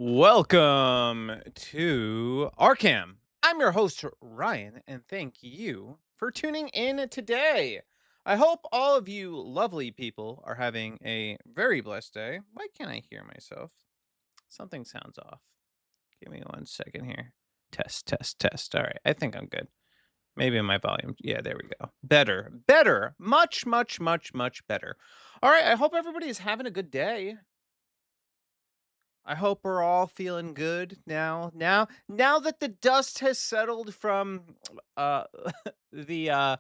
Welcome to RCAM. I'm your host, Ryan, and thank you for tuning in today. I hope all of you lovely people are having a very blessed day. Why can't I hear myself? Something sounds off. Give me 1 second here. Test, test, test. All right, I think I'm good. Maybe my volume. Yeah, there we go. Better, better. Much, much, much, much better. All right, I hope everybody is having a good day. I hope we're all feeling good now that the dust has settled from uh the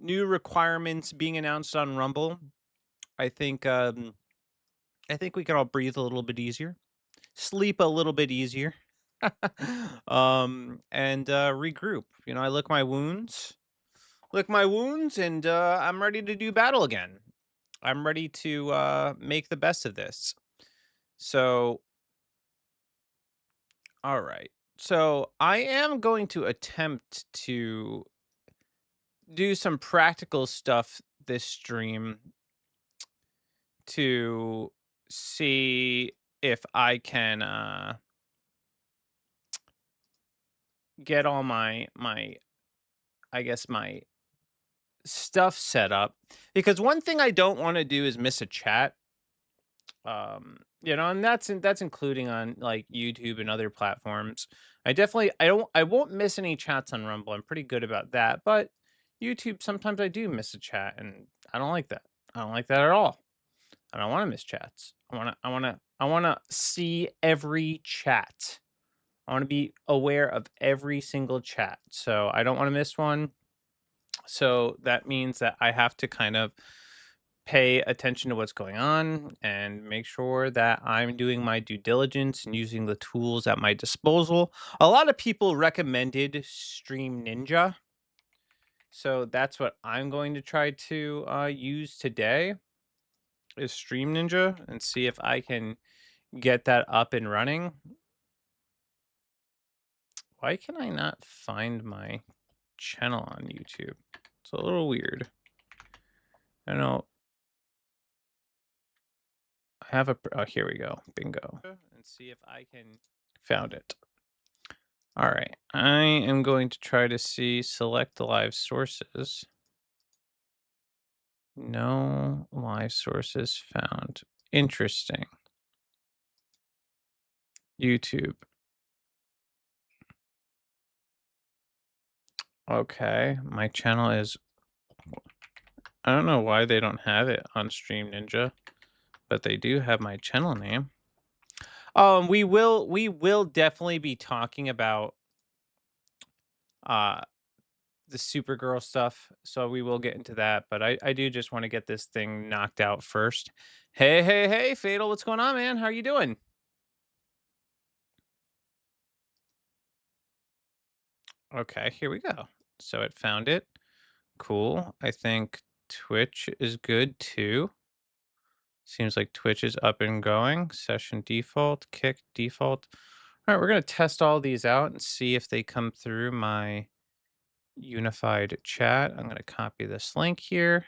new requirements being announced on Rumble. I think I think we can all breathe a little bit easier, sleep a little bit easier. And regroup. I lick my wounds and I'm ready to do battle again. I'm ready to make the best of this. So all right. So I am going to attempt to do some practical stuff this stream to see if I can get all my I guess my stuff set up, because one thing I don't want to do is miss a chat. And that's including on like YouTube and other platforms. I won't miss any chats on Rumble. I'm pretty good about that, but YouTube sometimes I do miss a chat, and I don't like that. I don't like that at all. I don't want to miss chats. I want to see every chat. I want to be aware of every single chat. So I don't want to miss one. So that means that I have to kind of pay attention to what's going on and make sure that I'm doing my due diligence and using the tools at my disposal. A lot of people recommended Stream Ninja. So that's what I'm going to try to use today is Stream Ninja and see if I can get that up and running. Why can I not find my channel on YouTube? It's a little weird. I don't know. I have here we go. Bingo. And see if I can found it. All right. I am going to try to select the live sources. No live sources found. Interesting. YouTube. Okay. My channel is, I don't know why they don't have it on Stream Ninja, but they do have my channel name. We will definitely be talking about uh the Supergirl stuff, so we will get into that. But I do just want to get this thing knocked out first. Hey, hey, hey, Fatal, what's going on, man? How are you doing? Okay, here we go. So it found it. Cool. I think Twitch is good too. Seems like Twitch is up and going. Session default, kick default. All right, we're going to test all these out and see if they come through my unified chat. I'm going to copy this link here.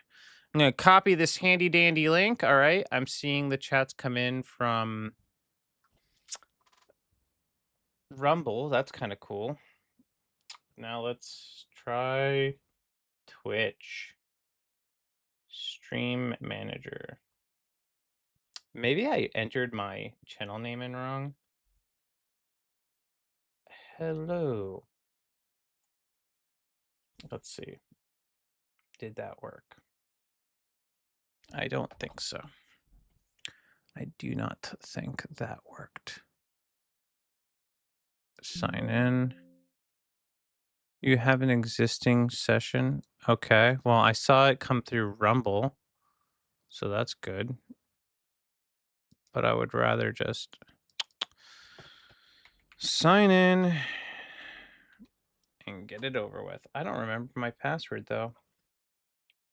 I'm going to copy this handy dandy link. All right. I'm seeing the chats come in from Rumble. That's kind of cool. Now let's try Twitch. Stream manager. Maybe I entered my channel name in wrong. Hello. Let's see. Did that work? I don't think so. I do not think that worked. Sign in. You have an existing session. Okay. Well, I saw it come through Rumble, so that's good. But I would rather just sign in and get it over with. I don't remember my password though.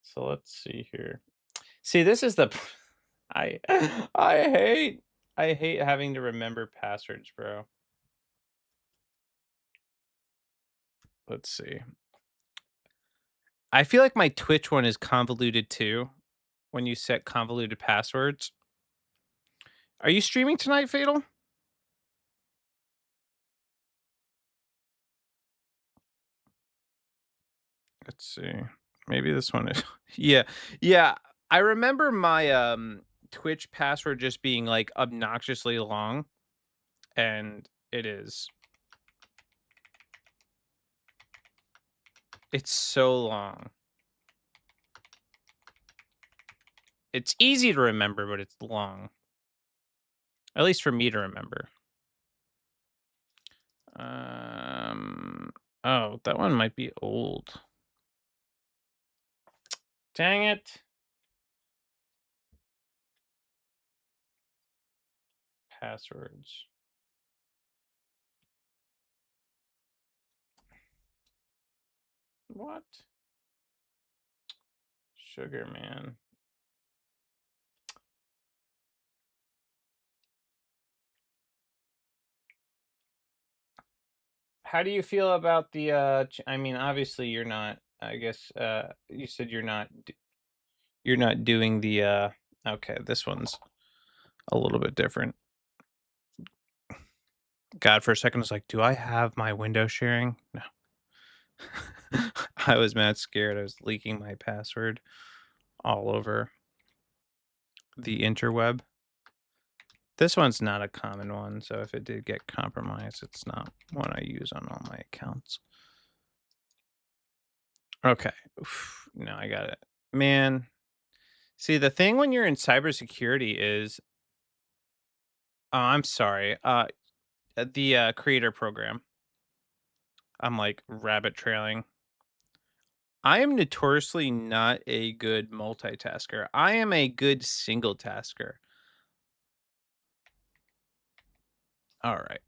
So let's see here. See, this is the I I hate having to remember passwords, bro. Let's see. I feel like my Twitch one is convoluted too when you set convoluted passwords. Are you streaming tonight, Fatal? Let's see. Maybe this one is yeah. Yeah. I remember my, Twitch password just being, like, obnoxiously long, and it is. It's so long. It's easy to remember, but it's long. At least for me to remember. Um, oh, that one might be old. Dang it. Passwords. What? Sugar man. How do you feel about the, I mean, obviously you're not, I guess, you said you're not doing the, okay, this one's a little bit different. God, for a second, I was like, do I have my window sharing? No. I was mad scared. I was leaking my password all over the interweb. This one's not a common one, so if it did get compromised, it's not one I use on all my accounts. Okay. Oof, now I got it. Man, see, the thing when you're in cybersecurity is, oh, I'm sorry, the creator program. I'm like rabbit trailing. I am notoriously not a good multitasker. I am a good single tasker. All right,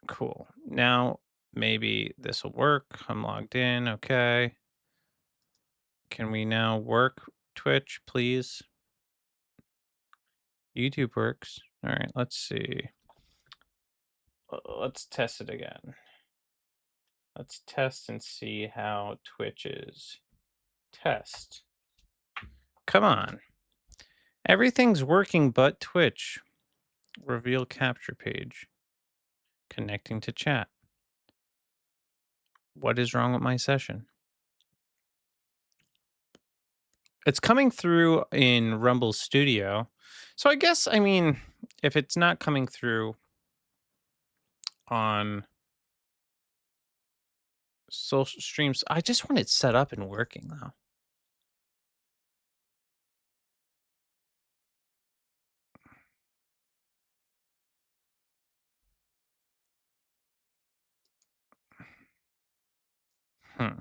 cool. Now maybe this will work. I'm logged in. Okay. Can we now work Twitch, please? YouTube works. All right, let's see. Let's test it again. Let's test and see how Twitch is. Test. Come on. Everything's working but Twitch. Reveal capture page. Connecting to chat. What is wrong with my session? It's coming through in Rumble Studio. So I guess, I mean, if it's not coming through on social streams, I just want it set up and working though. Hmm.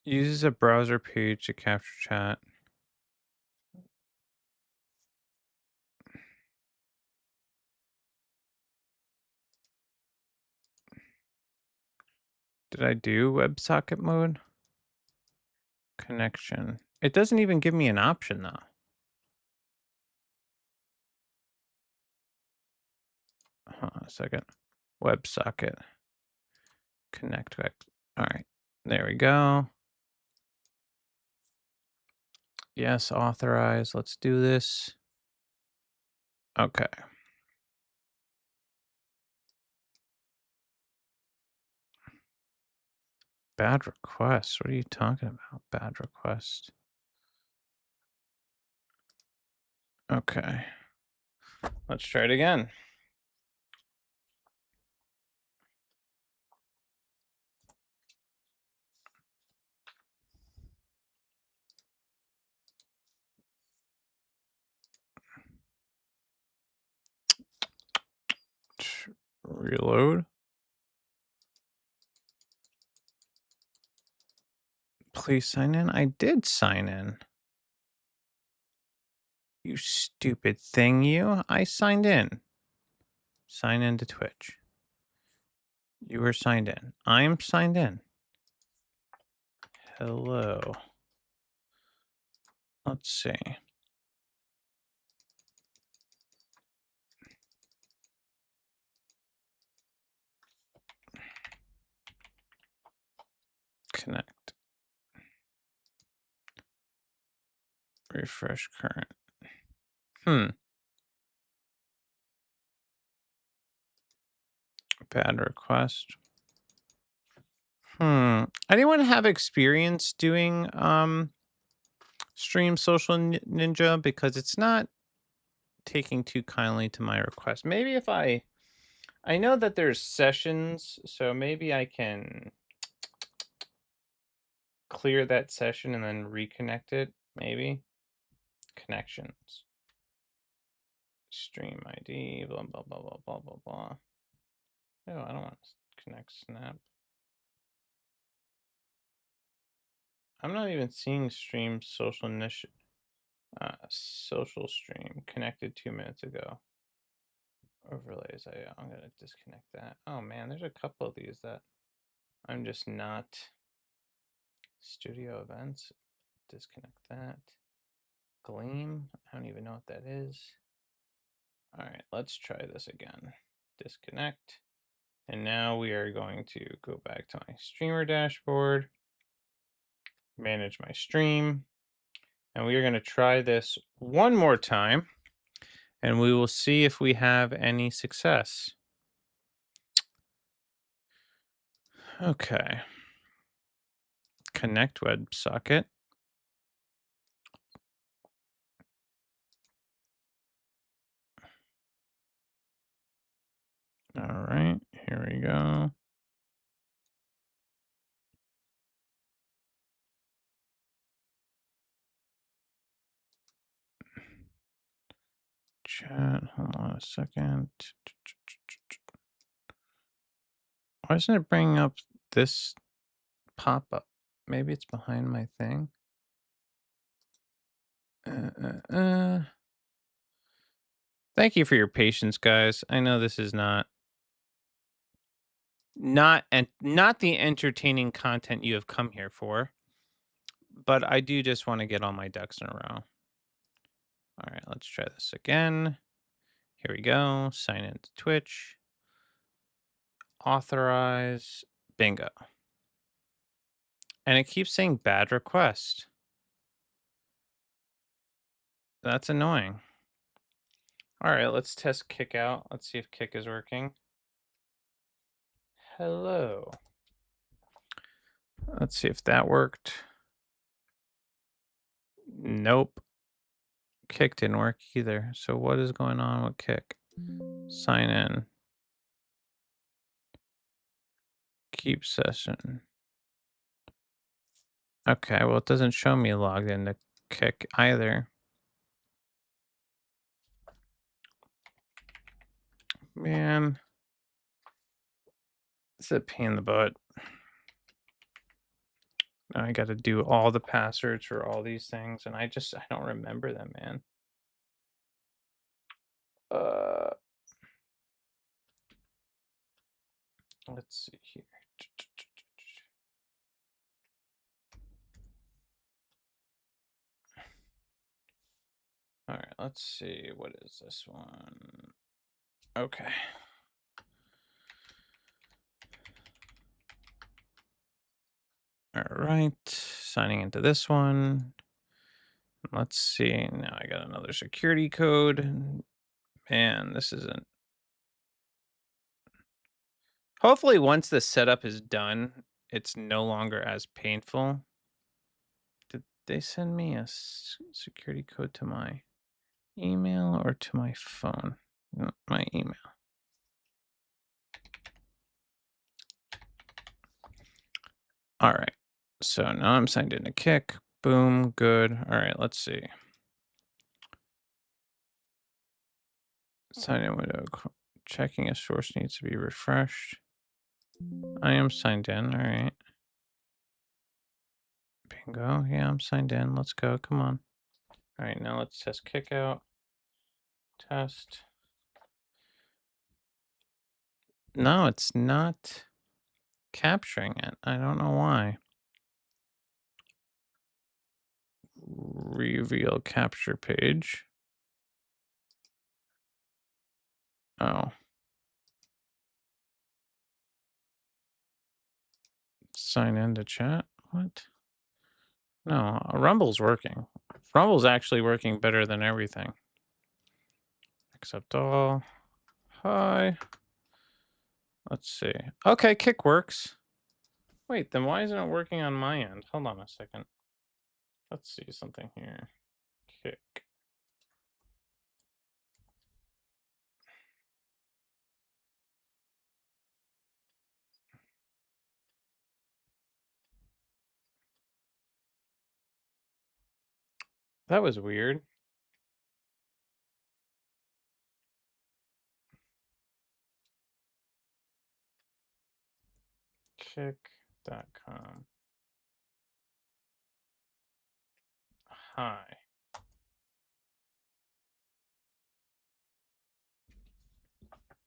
Uses a browser page to capture chat. Did I do WebSocket mode? Connection. It doesn't even give me an option though. Hold on a second. WebSocket. Connect. All right. There we go. Yes, authorize. Let's do this. Okay. Bad request. What are you talking about? Bad request. Okay. Let's try it again. Reload. Please sign in. I did sign in. You stupid thing, you. I signed in. Sign in to Twitch. You were signed in. I am signed in. Hello. Let's see. Connect. Refresh current. Bad request. Anyone have experience doing Stream Social Ninja? Because it's not taking too kindly to my request. Maybe if I know that there's sessions, so maybe I can clear that session and then reconnect it, maybe. Connections. Stream ID, blah blah blah blah blah blah blah. Oh, I don't want to connect Snap. I'm not even seeing Stream Social social stream connected 2 minutes ago. Overlays. I'm gonna disconnect that. Oh man, there's a couple of these that I'm just not. Studio events. Disconnect that. Gleam. I don't even know what that is. All right, let's try this again. Disconnect. And now we are going to go back to my streamer dashboard, manage my stream, and we are going to try this one more time, and we will see if we have any success. Okay. Connect WebSocket. All right, here we go. Chat, hold on a second. Why isn't it bringing up this pop-up? Maybe it's behind my thing. Thank you for your patience, guys. I know this is not the entertaining content you have come here for, but I do just want to get all my ducks in a row. All right, let's try this again. Here we go. Sign into Twitch. Authorize. Bingo. And it keeps saying bad request. That's annoying. All right, let's test kick out. Let's see if kick is working. Hello. Let's see if that worked. Nope. Kick didn't work either. So what is going on with kick? Sign in. Keep session. Okay, well, it doesn't show me logged into kick either. Man, it's a pain in the butt. Now I got to do all the passwords for all these things, and I don't remember them, man. Let's see here. All right, let's see. What is this one? Okay. All right, signing into this one. Let's see. Now I got another security code. Man, this isn't. Hopefully, once the setup is done, it's no longer as painful. Did they send me a security code to my email or to my phone? No, my email. All right. So now I'm signed into Kick. Boom. Good. All right. Let's see. Sign in window. Checking a source needs to be refreshed. I am signed in. All right. Bingo. Yeah, I'm signed in. Let's go. Come on. All right. Now let's test kick out. Test. No, it's not capturing it. I don't know why. Reveal capture page. Oh. Sign into chat? What? No, Rumble's working. Rumble's actually working better than everything. Accept all. Hi. Let's see. Okay, kick works. Wait, then why isn't it working on my end? Hold on a second. Let's see something here. Kick. That was weird. Kick.com. Hi.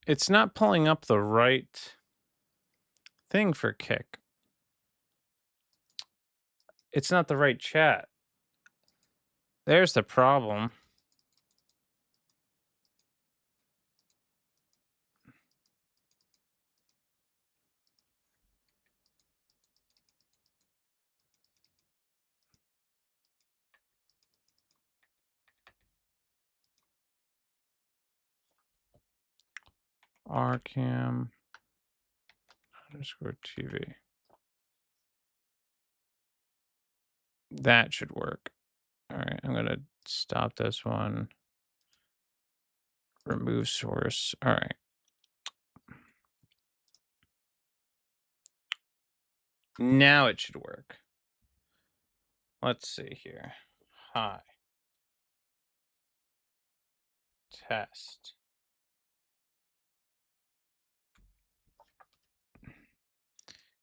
It's not pulling up the right thing for kick. It's not the right chat. There's the problem. RCAM underscore TV. That should work. All right, I'm gonna stop this one. Remove source. All right. Now it should work. Let's see here. Hi. Test.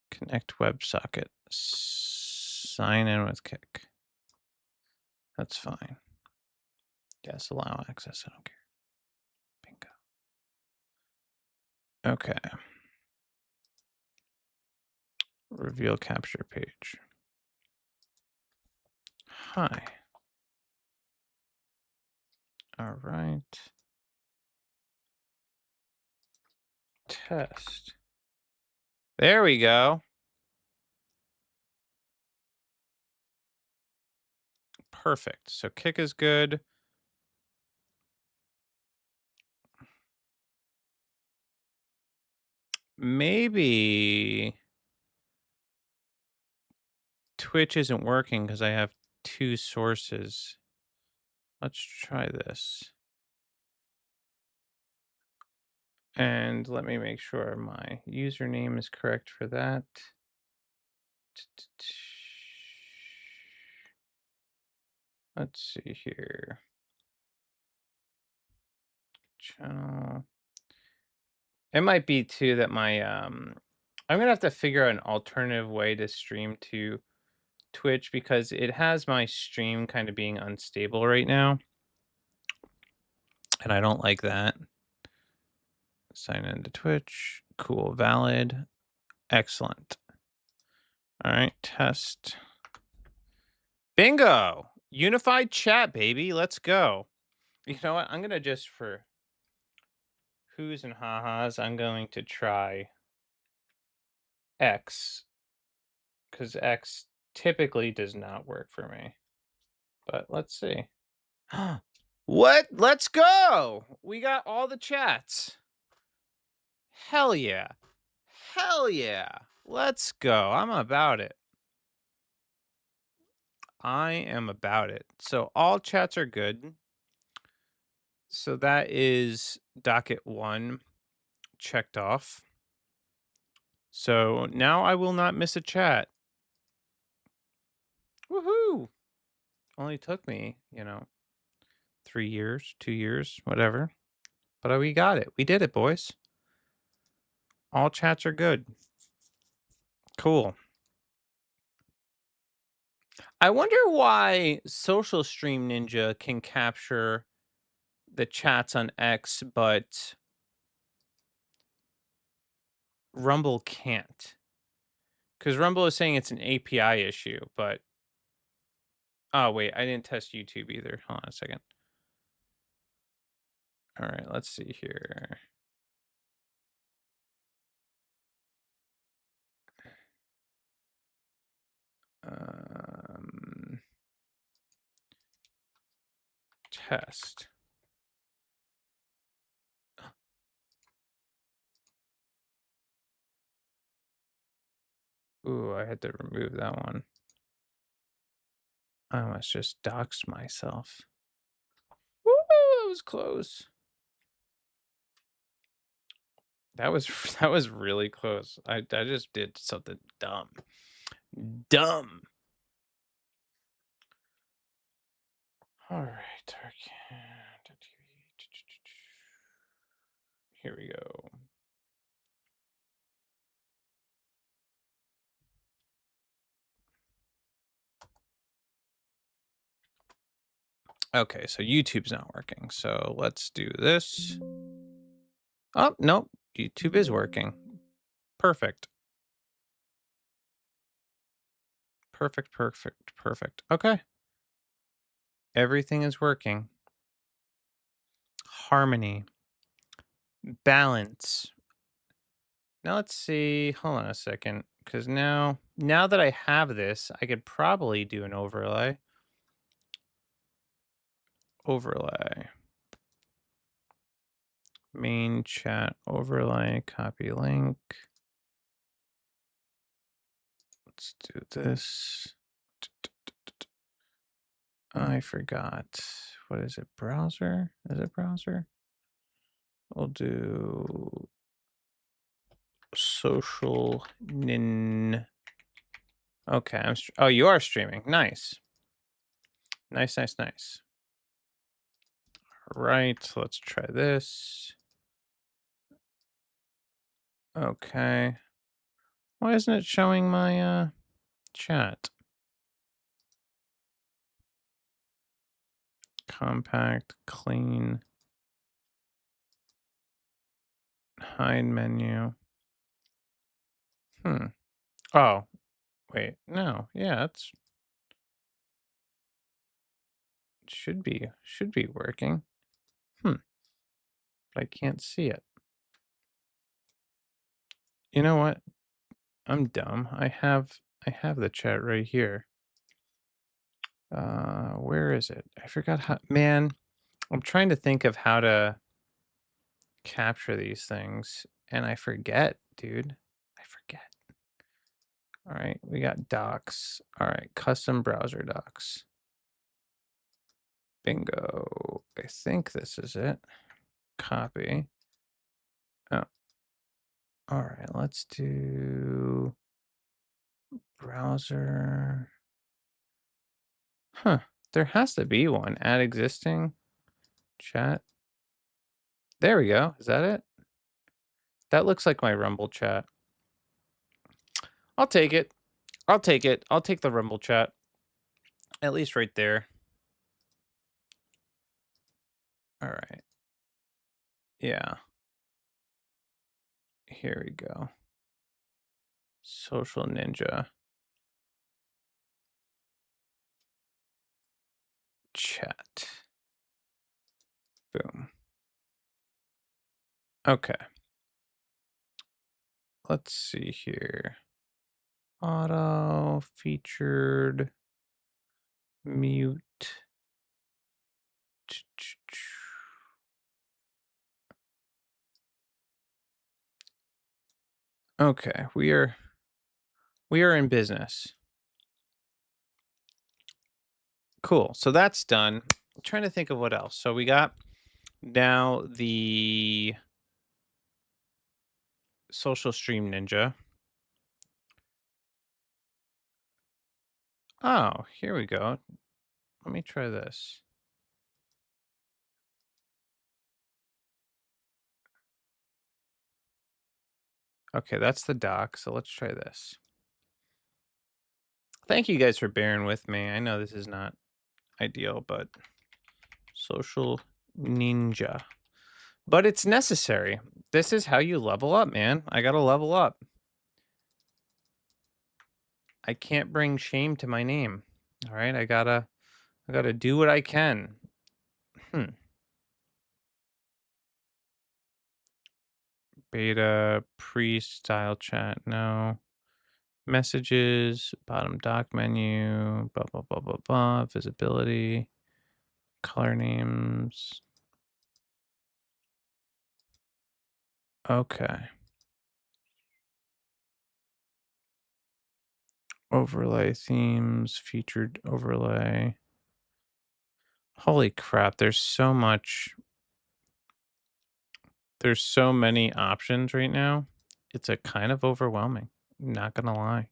Connect WebSocket. Sign in with Kick. That's fine. Yes, allow access. I don't care. Bingo. Okay. Reveal capture page. Hi. All right. Test. There we go. Perfect. So Kick is good. Maybe Twitch isn't working because I have two sources. Let's try this. And let me make sure my username is correct for that. Let's see here. Channel. It might be too that my I'm gonna have to figure out an alternative way to stream to Twitch because it has my stream kind of being unstable right now. And I don't like that. Sign into Twitch. Cool, valid. Excellent. All right, test. Bingo! Unified chat, baby. Let's go. You know what? I'm gonna just for who's and ha-has, I'm going to try X because X typically does not work for me. But let's see. What? Let's go! We got all the chats. Hell yeah. Hell yeah. Let's go. I'm about it. I am about it. So all chats are good. So that is docket 1 checked off. So now I will not miss a chat. Woohoo! Only took me, 3 years, 2 years, whatever. But we got it. We did it, boys. All chats are good. Cool. I wonder why Social Stream Ninja can capture the chats on X, but Rumble can't. Because Rumble is saying it's an API issue, but oh wait, I didn't test YouTube either. Hold on a second. All right, let's see here. Test. Ooh, I had to remove that one. I almost just doxed myself. Woo, that was close. That was that was really close. I just did something dumb. Dumb. All right. Here we go. Okay, so YouTube's not working. So let's do this. Oh, nope. YouTube is working. Perfect. Perfect, perfect, perfect. Okay. Everything is working. Harmony, balance. Now let's see. Hold on a second. Because now that I have this, I could probably do an overlay. Overlay. Main chat overlay. Copy link. Let's do this. I forgot. What is it? Browser? Is it browser? We'll do social nin. Okay, oh, you are streaming. Nice. Nice, nice, nice. Right, let's try this. Okay. Why isn't it showing my chat? Compact, clean, hide menu. Oh, wait. No. Yeah, it's should be working. But I can't see it. You know what? I'm dumb. I have the chat right here. Where is it? I forgot how. Man, I'm trying to think of how to capture these things, and I forget, dude. I forget. All right, we got docs. All right, custom browser docs. Bingo. I think this is it. Copy. Oh, all right. Let's do browser. Huh. There has to be one. Add existing chat. There we go. Is that it? That looks like my Rumble chat. I'll take it. I'll take it. I'll take the Rumble chat. At least right there. All right. Yeah. Here we go. Social Ninja. Chat. Boom. Okay. Let's see here. Auto featured mute. Okay, we are in business. Cool. So that's done. I'm trying to think of what else. So we got now the social stream ninja. Oh, here we go. Let me try this. Okay, that's the doc. So let's try this. Thank you guys for bearing with me. I know this is not ideal, but social ninja. But it's necessary. This is how you level up, man. I got to level up. I can't bring shame to my name. All right, I got to do what I can. Beta pre-style chat. No. Messages, bottom dock menu, blah blah blah blah blah, visibility, color names. Okay. Overlay themes, featured overlay. Holy crap, there's so many options right now. It's a kind of overwhelming, not gonna lie.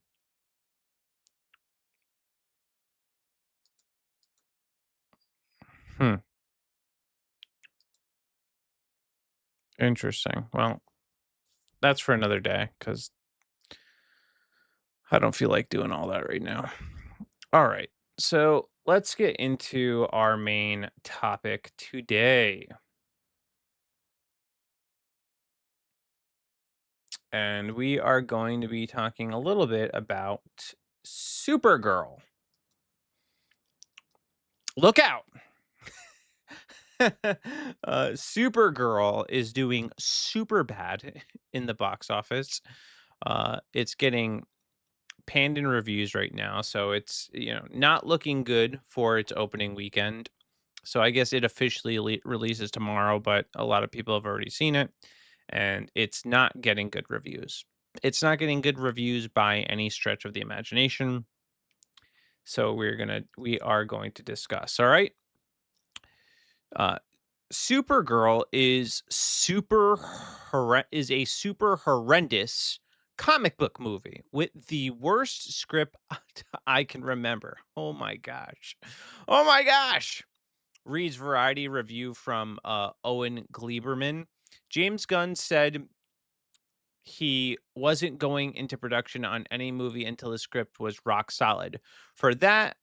Hmm, interesting. Well, that's for another day because I don't feel like doing all that right now. All right. So let's get into our main topic today. And we are going to be talking a little bit about Supergirl. Look out. Supergirl is doing super bad in the box office. It's getting panned in reviews right now, so it's not looking good for its opening weekend. So I guess it officially releases tomorrow, but a lot of people have already seen it, and it's not getting good reviews. It's not getting good reviews by any stretch of the imagination. So we are going to discuss. All right. Uh, Supergirl is a super horrendous comic book movie with the worst script I can remember. Oh my gosh. Oh my gosh. Reads Variety review from Owen Gleiberman. James Gunn said he wasn't going into production on any movie until the script was rock solid. For that,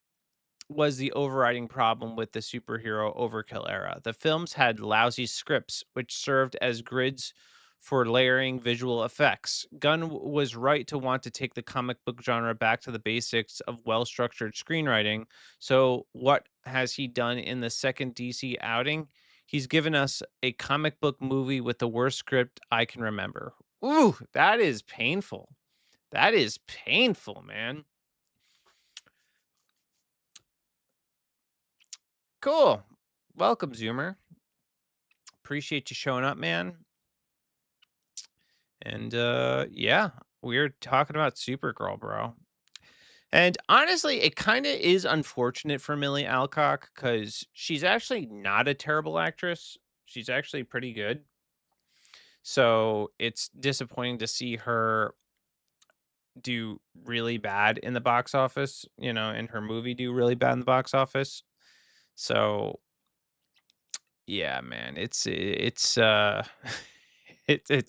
was the overriding problem with the superhero overkill era. The films had lousy scripts, which served as grids for layering visual effects. Gunn was right to want to take the comic book genre back to the basics of well structured screenwriting. So, what has he done in the second DC outing? He's given us a comic book movie with the worst script I can remember. Ooh, that is painful. That is painful, man. Cool. Welcome, Zoomer. Appreciate you showing up, man. And yeah, we're talking about Supergirl, bro. And honestly, it kind of is unfortunate for Millie Alcock because she's actually not a terrible actress. She's actually pretty good. So it's disappointing to see her do really bad in the box office, and her movie do really bad in the box office. So yeah, man, it's it's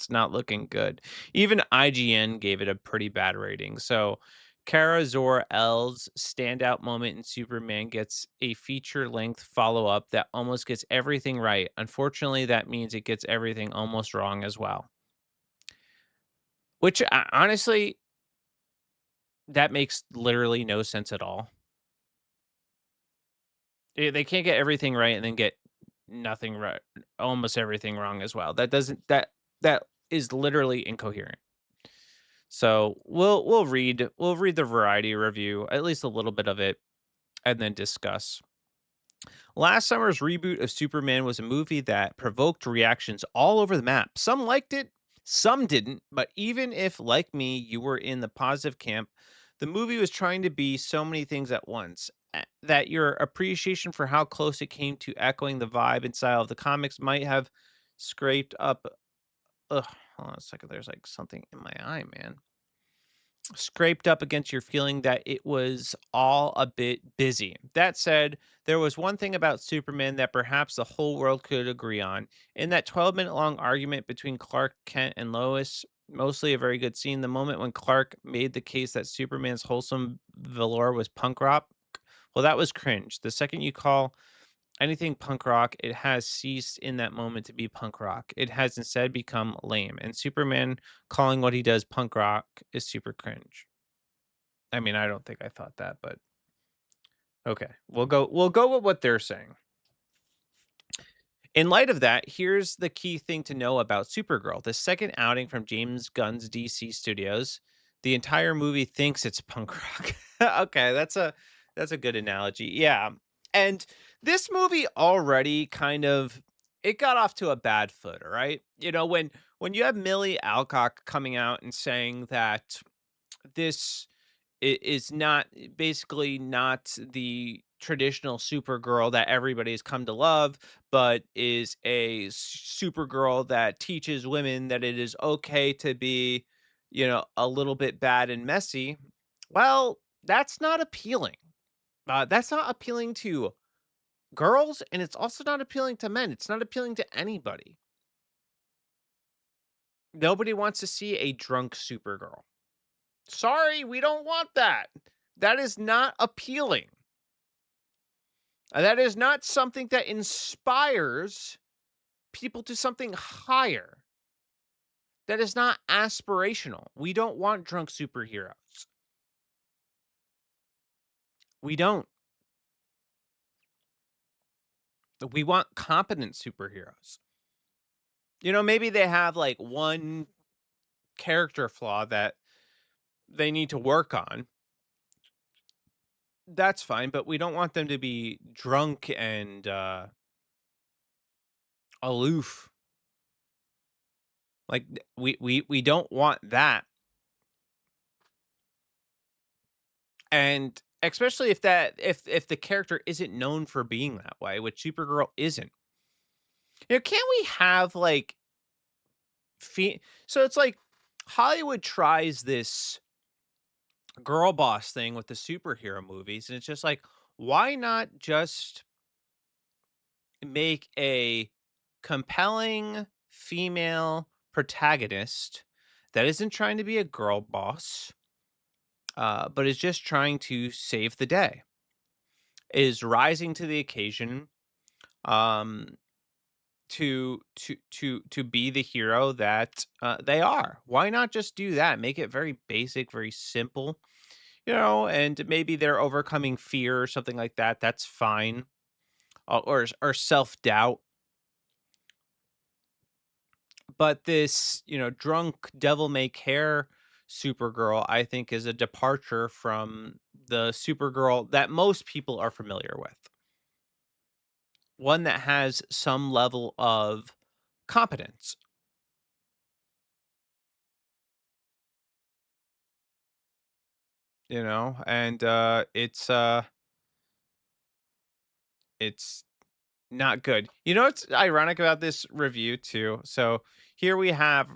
not looking good. Even IGN gave it a pretty bad rating. So Kara Zor-El's standout moment in Superman gets a feature-length follow-up that almost gets everything right. Unfortunately, that means it gets everything almost wrong as well. Which honestly, that makes literally no sense at all. They can't get everything right and then get nothing right, almost everything wrong as well. That is literally incoherent. So we'll read the variety review, at least a little bit of it, and then discuss. Last summer's reboot of Superman was a movie that provoked reactions all over the map. Some liked it, some didn't, but even if, like me, you were in the positive camp, the movie was trying to be so many things at once that your appreciation for how close it came to echoing the vibe and style of the comics might have scraped up. Ugh, hold on a second. There's like something in my eye, man. Scraped up against your feeling that it was all a bit busy. That said, there was one thing about Superman that perhaps the whole world could agree on. In that 12-minute long argument between Clark Kent and Lois, mostly a very good scene, the moment when Clark made the case that Superman's wholesome velour was punk rock, well, that was cringe. The second you call anything punk rock, it has ceased in that moment to be punk rock. It has instead become lame. And Superman calling what he does punk rock is super cringe. I mean, I don't think I thought that, but okay. We'll go with what they're saying. In light of that, here's the key thing to know about Supergirl. The second outing from James Gunn's DC Studios, the entire movie thinks it's punk rock. Okay, that's a good analogy. Yeah. And this movie already kind of it got off to a bad foot, all right? When you have Millie Alcock coming out and saying that this is not basically not the traditional Supergirl that everybody has come to love, but is a Supergirl that teaches women that it is okay to be, a little bit bad and messy. Well, that's not appealing. That's not appealing to girls, and it's also not appealing to men. It's not appealing to anybody. Nobody wants to see a drunk Supergirl. Sorry, we don't want that. That is not appealing. That is not something that inspires people to something higher. That is not aspirational. We don't want drunk superheroes. We don't. We want competent superheroes. Maybe they have like one character flaw that they need to work on. That's fine, but we don't want them to be drunk and aloof. Like we don't want that. And especially if the character isn't known for being that way, which Supergirl isn't. Can't we have like so it's like Hollywood tries this girl boss thing with the superhero movies, and it's just like, why not just make a compelling female protagonist that isn't trying to be a girl boss, but is just trying to save the day, is rising to the occasion, um, to be the hero that they are. Why not just do that? Make it very basic, very simple, and maybe they're overcoming fear or something like that. That's fine, or self doubt. But this, drunk devil may care Supergirl, I think, is a departure from the Supergirl that most people are familiar with. One that has some level of competence, and it's not good. You know what's ironic about this review too? So here we have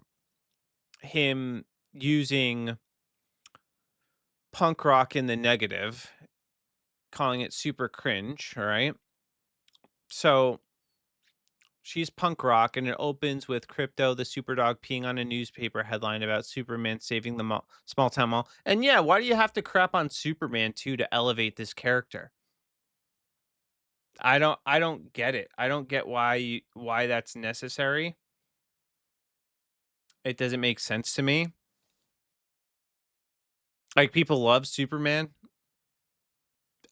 him using punk rock in the negative, calling it super cringe, all right? So she's punk rock, and it opens with Crypto the Superdog peeing on a newspaper headline about Superman saving the small town mall. And yeah, why do you have to crap on Superman too to elevate this character? I don't get it. I don't get why that's necessary. It doesn't make sense to me. Like, people love Superman,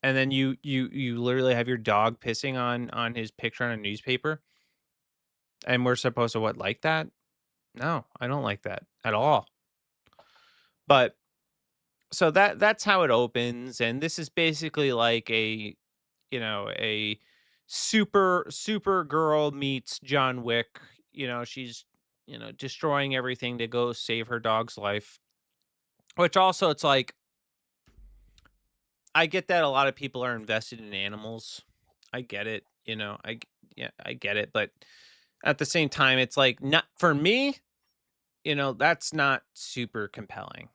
and then you literally have your dog pissing on his picture on a newspaper, and we're supposed to what, like that? No, I don't like that at all. But so that's how it opens, and this is basically like a super girl meets John Wick. She's destroying everything to go save her dog's life. Which also, it's like, I get that a lot of people are invested in animals. I get it. Yeah, I get it, but at the same time, it's like, not for me. That's not super compelling.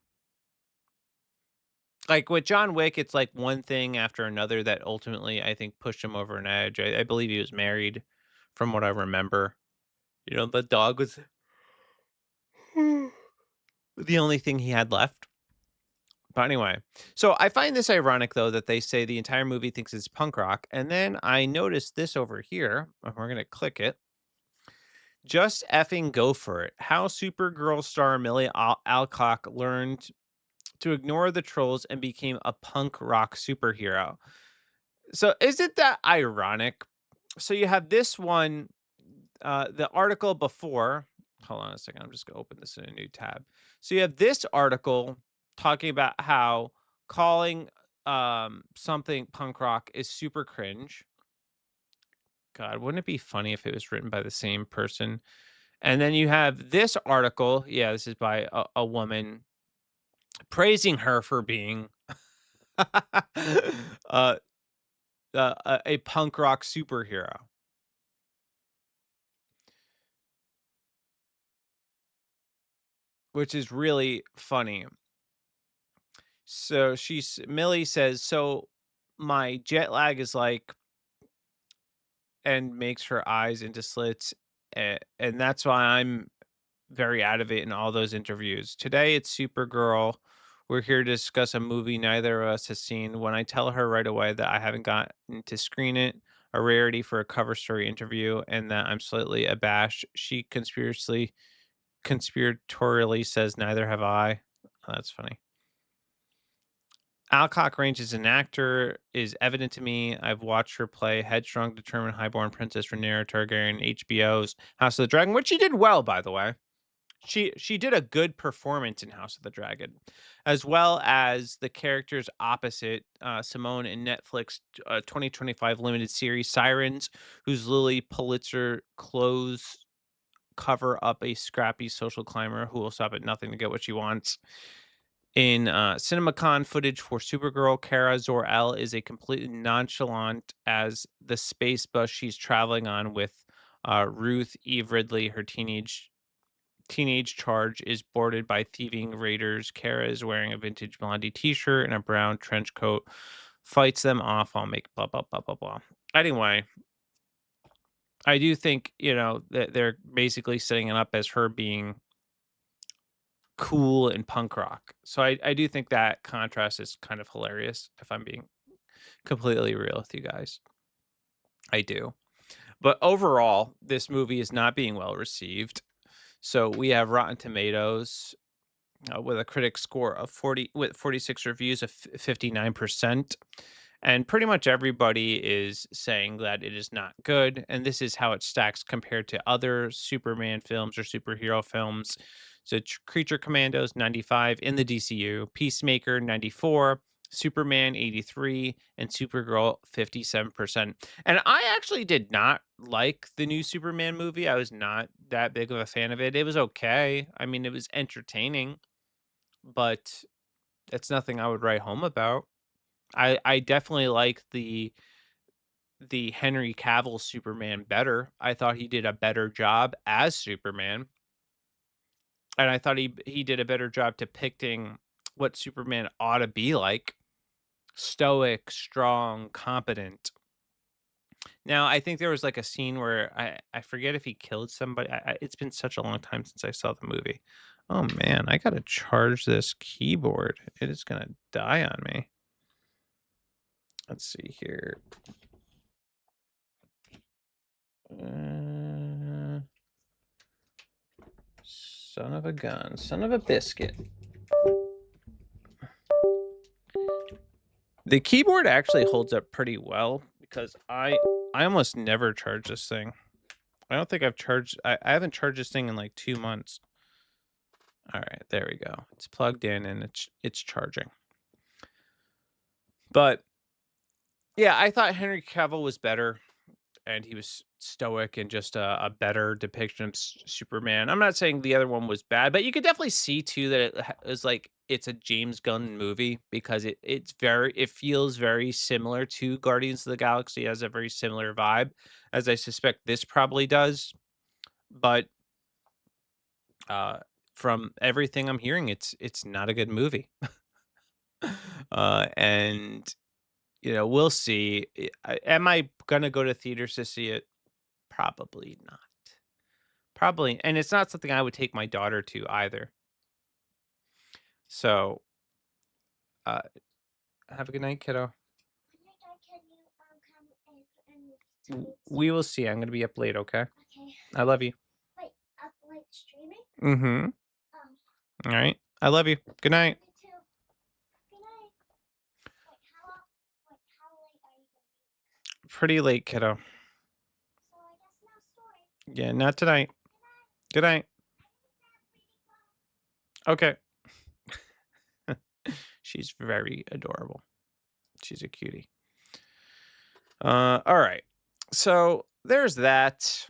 Like with John Wick, it's like one thing after another that ultimately I think pushed him over an edge. I believe he was married, from what I remember. The dog was the only thing he had left. But anyway, so I find this ironic though that they say the entire movie thinks it's punk rock, and then I noticed this over here. And we're gonna click it. Just effing go for it. How Supergirl star Millie Alcock learned to ignore the trolls and became a punk rock superhero. So isn't that ironic? So you have this one, the article before. Hold on a second. I'm just gonna open this in a new tab. So you have this article talking about how calling something punk rock is super cringe. God, wouldn't it be funny if it was written by the same person? And then you have this article. Yeah, this is by a woman praising her for being uh, a punk rock superhero, which is really funny. So Millie says, "So my jet lag is like," and makes her eyes into slits, and that's why I'm very out of it in all those interviews. Today it's Supergirl. We're here to discuss a movie neither of us has seen. When I tell her right away that I haven't gotten to screen it, a rarity for a cover story interview, and that I'm slightly abashed, she conspiratorially says neither have I. Oh, that's funny. Alcock Range as an actor is evident to me. I've watched her play headstrong, determined, highborn Princess Rhaenyra Targaryen in HBO's House of the Dragon, which she did well, by the way. She did a good performance in House of the Dragon, as well as the characters opposite Simone in Netflix 2025 limited series Sirens, whose Lily Pulitzer clothes cover up a scrappy social climber who will stop at nothing to get what she wants. In CinemaCon footage for Supergirl, Kara Zor-El is a completely nonchalant as the space bus she's traveling on with Ruth Eve Ridley, her teenage charge, is boarded by thieving raiders. Kara is wearing a vintage Blondie t-shirt and a brown trench coat, fights them off. I'll make blah blah blah blah blah. Anyway, I do think that they're basically setting it up as her being cool and punk rock. So I do think that contrast is kind of hilarious. If I'm being completely real with you guys, I do. But overall, this movie is not being well received. So we have Rotten Tomatoes with a critic score of 46 reviews of 59%, and pretty much everybody is saying that it is not good, and this is how it stacks compared to other Superman films or superhero films. So Creature Commandos 95 in the DCU, Peacemaker 94, Superman 83, and Supergirl 57%. And I actually did not like the new Superman movie. I was not that big of a fan of it. It was okay. I mean, it was entertaining, but it's nothing I would write home about. I definitely like the Henry Cavill Superman better. I thought he did a better job as Superman, and I thought he did a better job depicting what Superman ought to be like: stoic, strong, competent. Now, I think there was like a scene where I forget if he killed somebody. It's been such a long time since I saw the movie. Oh man, I gotta charge this keyboard. It is gonna die on me. Let's see here. Uh, Son of a gun, son of a biscuit. The keyboard actually holds up pretty well because I almost never charge this thing. I don't think I haven't charged this thing in like 2 months. All right, there we go. It's plugged in and it's charging. But yeah, I thought Henry Cavill was better, and he was stoic and just a better depiction of Superman. I'm not saying the other one was bad, but you could definitely see too that is like it's a James Gunn movie because it feels very similar to Guardians of the Galaxy. It has a very similar vibe, as I suspect this probably does. But uh, from everything I'm hearing, it's not a good movie. And we'll see. Am I gonna go to theaters to see it? Probably not. Probably, and it's not something I would take my daughter to either. So, uh, have a good night, kiddo. We will see. I'm gonna be up late, okay? I love you. Mm-hmm. All right. I love you. Good night. Pretty late, kiddo. Yeah, not tonight. Good night. Okay. She's very adorable. She's a cutie. All right. So there's that.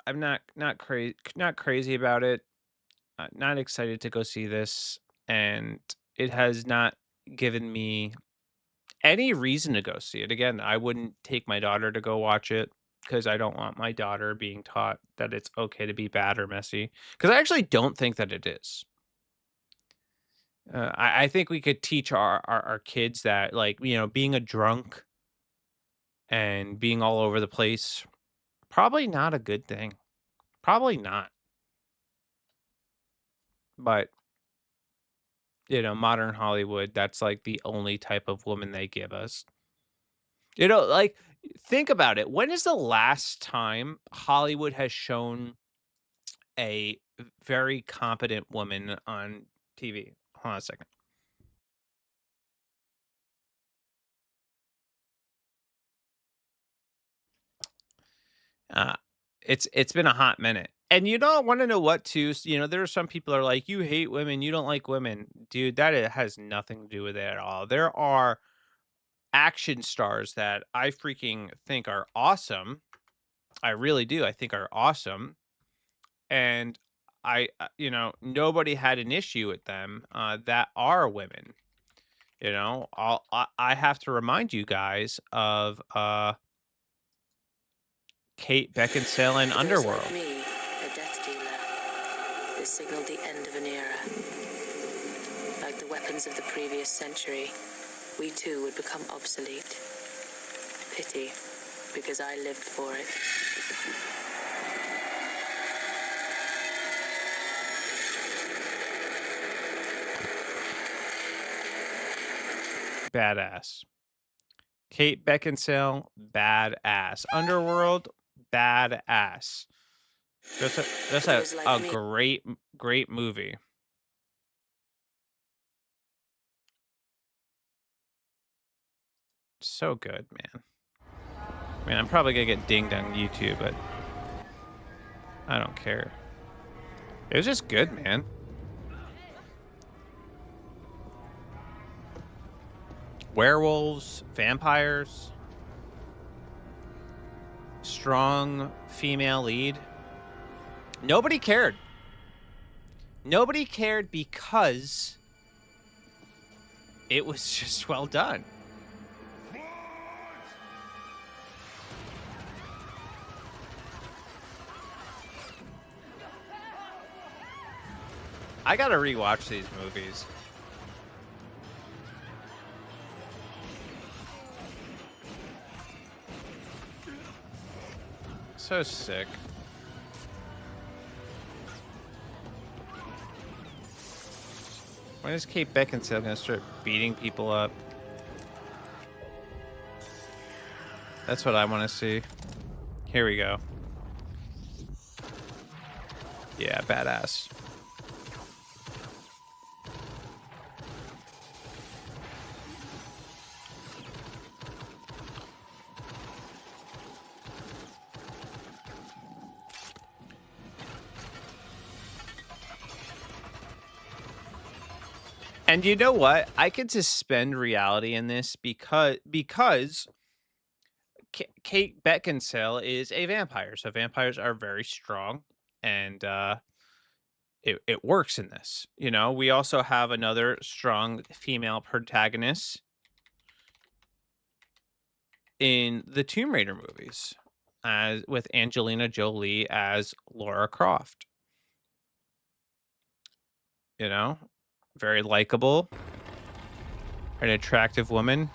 I'm not crazy about it. Not excited to go see this, and it has not. given me any reason to go see it. Again, I wouldn't take my daughter to go watch it because I don't want my daughter being taught that it's okay to be bad or messy. Because I actually don't think that it is. I think we could teach our kids that, like, being a drunk and being all over the place, probably not a good thing. Probably not. But, modern Hollywood, that's like the only type of woman they give us. Like, think about it. When is the last time Hollywood has shown a very competent woman on TV? Hold on a second. Uh, it's been a hot minute. And wanna know what too? There are some people are like, "You hate women, you don't like women." Dude, has nothing to do with it at all. There are action stars that I freaking think are awesome. I really do. I think are awesome. And nobody had an issue with them, that are women. I have to remind you guys of Kate Beckinsale in For those like Underworld. me, a death dealer, this signaled the end of an era. Like the weapons of the previous century, we too would become obsolete. Pity, because I lived for it. Badass. Kate Beckinsale, badass. Underworld, badass. Just a, just For a, those like a me, great movie. So good, man. I mean, I'm probably gonna get dinged on YouTube, but I don't care. It was just good, man. Werewolves, vampires, strong female lead. Nobody cared. Nobody cared because it was just well done. I gotta rewatch these movies. So sick. When is Kate Beckinsale gonna start beating people up? That's what I want to see. Here we go. Yeah, badass. And you know what? I could suspend reality in this because Kate Beckinsale is a vampire. So vampires are very strong, and it works in this. We also have another strong female protagonist in the Tomb Raider movies, as with Angelina Jolie as Laura Croft. You know, very likable, an attractive woman.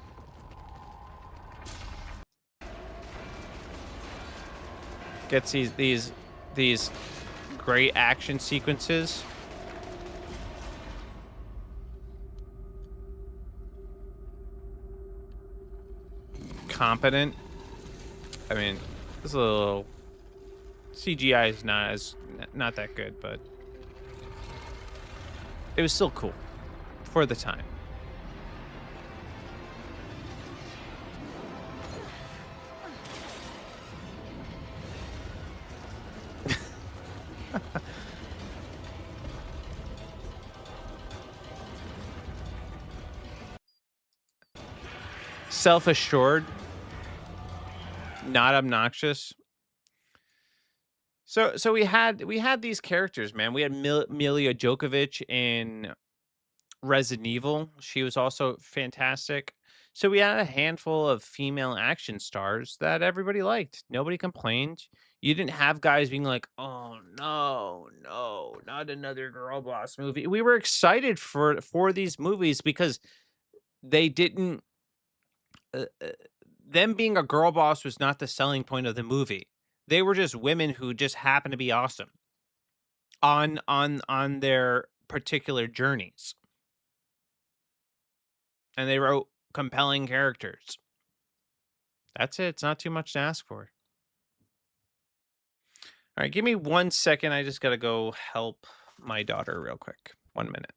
Gets these great action sequences. Competent. I mean, this little CGI is not that good, but it was still cool for the time. Self-assured, not obnoxious. So we had these characters, man. We had Milia Djokovic in Resident Evil, she was also fantastic. So we had a handful of female action stars that everybody liked. Nobody complained. You didn't have guys being like, "Oh no, no, not another girl boss movie." We were excited for these movies because they didn't uh, uh, them being a girl boss was not the selling point of the movie. They were just women who just happened to be awesome on their particular journeys, and they wrote compelling characters. That's it. It's not too much to ask for. All right, give me 1 second. I just gotta go help my daughter real quick. 1 minute.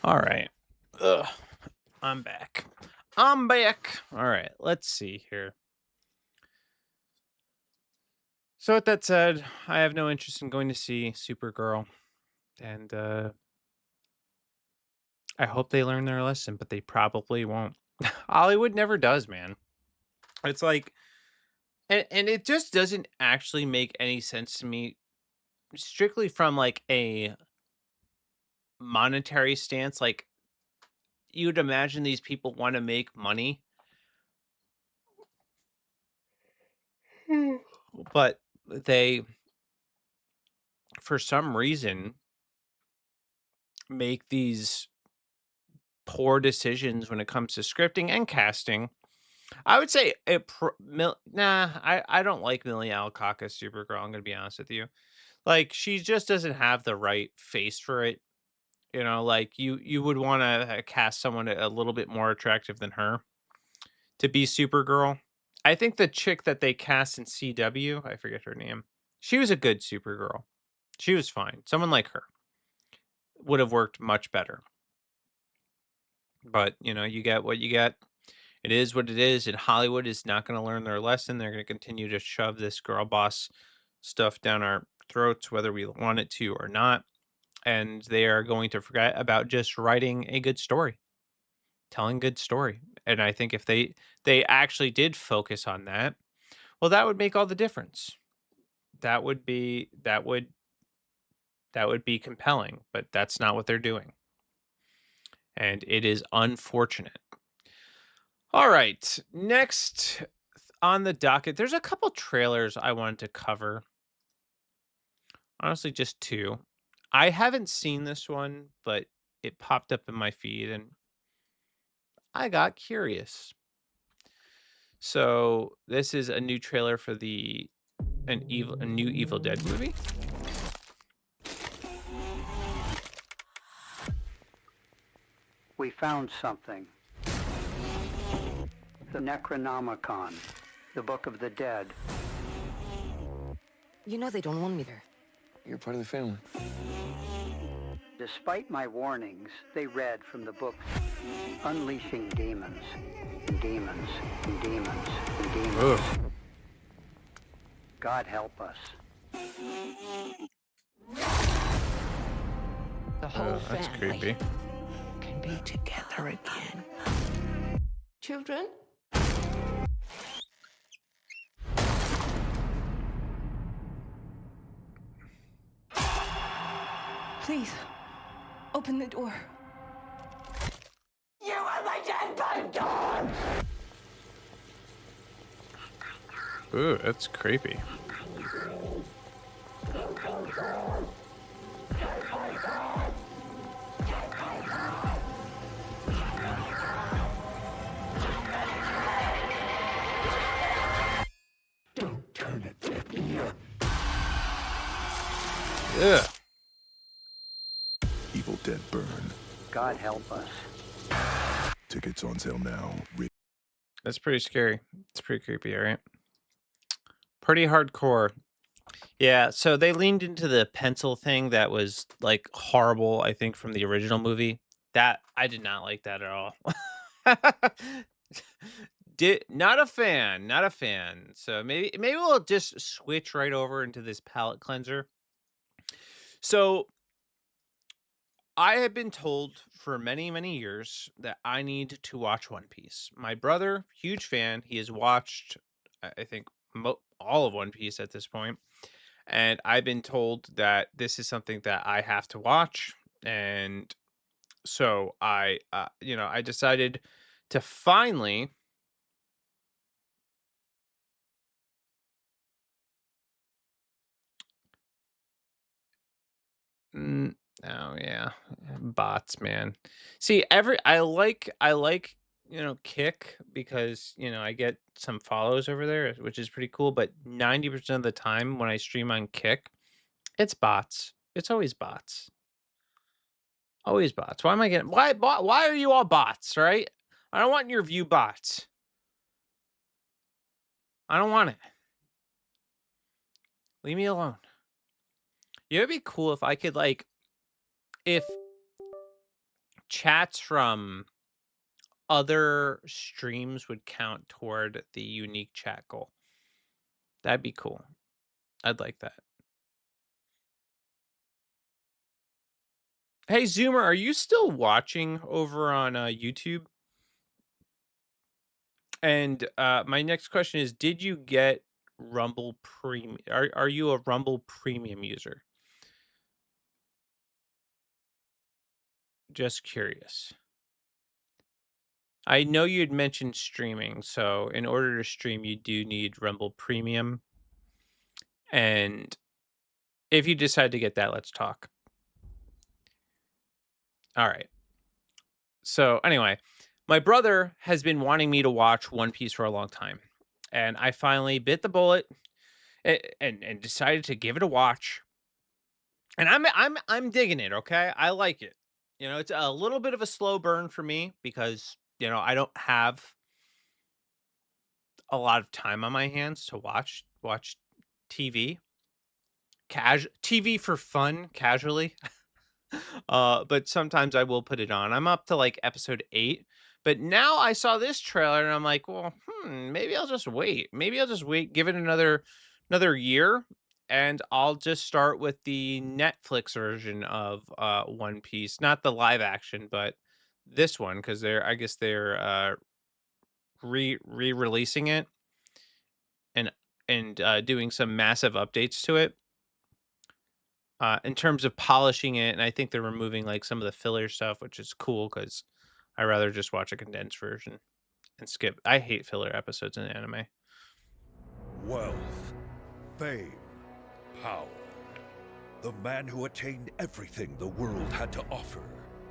All right. Ugh, I'm back. I'm back. All right. Let's see here. So with that said, I have no interest in going to see Supergirl, and I hope they learn their lesson, but they probably won't. Hollywood never does, man. It's like, and it just doesn't actually make any sense to me, strictly from like a monetary stance. Like you'd imagine these people want to make money, but they, for some reason, make these poor decisions when it comes to scripting and casting. I would say nah, I don't like Millie Alcock as Supergirl. I'm gonna be honest with you. Like she just doesn't have the right face for it. You know, like you would want to cast someone a little bit more attractive than her to be Supergirl. I think the chick that they cast in CW, I forget her name. She was a good Supergirl. She was fine. Someone like her would have worked much better. But, you know, you get what you get. It is what it is, and Hollywood is not going to learn their lesson. They're going to continue to shove this girl boss stuff down our throats, whether we want it to or not. And they are going to forget about just writing a good story, telling good story. And I think if they actually did focus on that, well, that would make all the difference. That would be compelling, but that's not what they're doing, and it is unfortunate. All right, next on the docket, there's a couple trailers I wanted to cover. Honestly, just two. I haven't seen this one, but it popped up in my feed and I got curious. So, this is a new trailer for a new Evil Dead movie. We found something. The Necronomicon, the Book of the Dead. You know they don't want me there. You're part of the family. Despite my warnings, they read from the book, unleashing demons, and demons, and demons, and demons. Ugh. God help us. The whole That's family creepy. can be together again. Children? Please, open the door. You are my dead dog! Ooh, that's creepy. Don't turn a deaf ear. Ugh. Evil Dead Burn. God help us. Tickets on sale now. That's pretty scary. It's pretty creepy, all right? Pretty hardcore. Yeah, so they leaned into the pencil thing that was, like, horrible, I think, from the original movie. That I did not like that at all. Did not a fan, not a fan. So maybe we'll just switch right over into this palette cleanser. So I have been told for many, many years that I need to watch One Piece. My brother, huge fan, he has watched, I think, all of One Piece at this point, and I've been told that this is something that I have to watch, and so I decided to finally. Mm, oh yeah, bots, man. See, I like Kick because I get some follows over there, which is pretty cool. But 90% of the time when I stream on Kick, it's bots. It's always bots. Always bots. Why am I getting why are you all bots? Right? I don't want your view bots. I don't want it. Leave me alone. It'd be cool if I could if chats from other streams would count toward the unique chat goal. That'd be cool. I'd like that. Hey, Zoomer, are you still watching over on YouTube? And my next question is, did you get Rumble Premium? Are you a Rumble Premium user? Just curious. I know you'd mentioned streaming, so in order to stream, you do need Rumble Premium. And if you decide to get that, let's talk. All right. So anyway, my brother has been wanting me to watch One Piece for a long time, and I finally bit the bullet and decided to give it a watch. And I'm digging it. Okay, I like it. It's a little bit of a slow burn for me because I don't have a lot of time on my hands to watch TV. TV for fun, casually. But sometimes I will put it on. I'm up to like episode 8, but now I saw this trailer and I'm like, well, maybe I'll just wait. Maybe I'll just wait, give it another year, and I'll just start with the Netflix version of One Piece, not the live action, but this one because I guess they're re-releasing it and doing some massive updates to it in terms of polishing it, and I think they're removing like some of the filler stuff, which is cool because I rather just watch a condensed version and skip. I hate filler episodes in anime. Wealth, fame, power. The man who attained everything the world had to offer.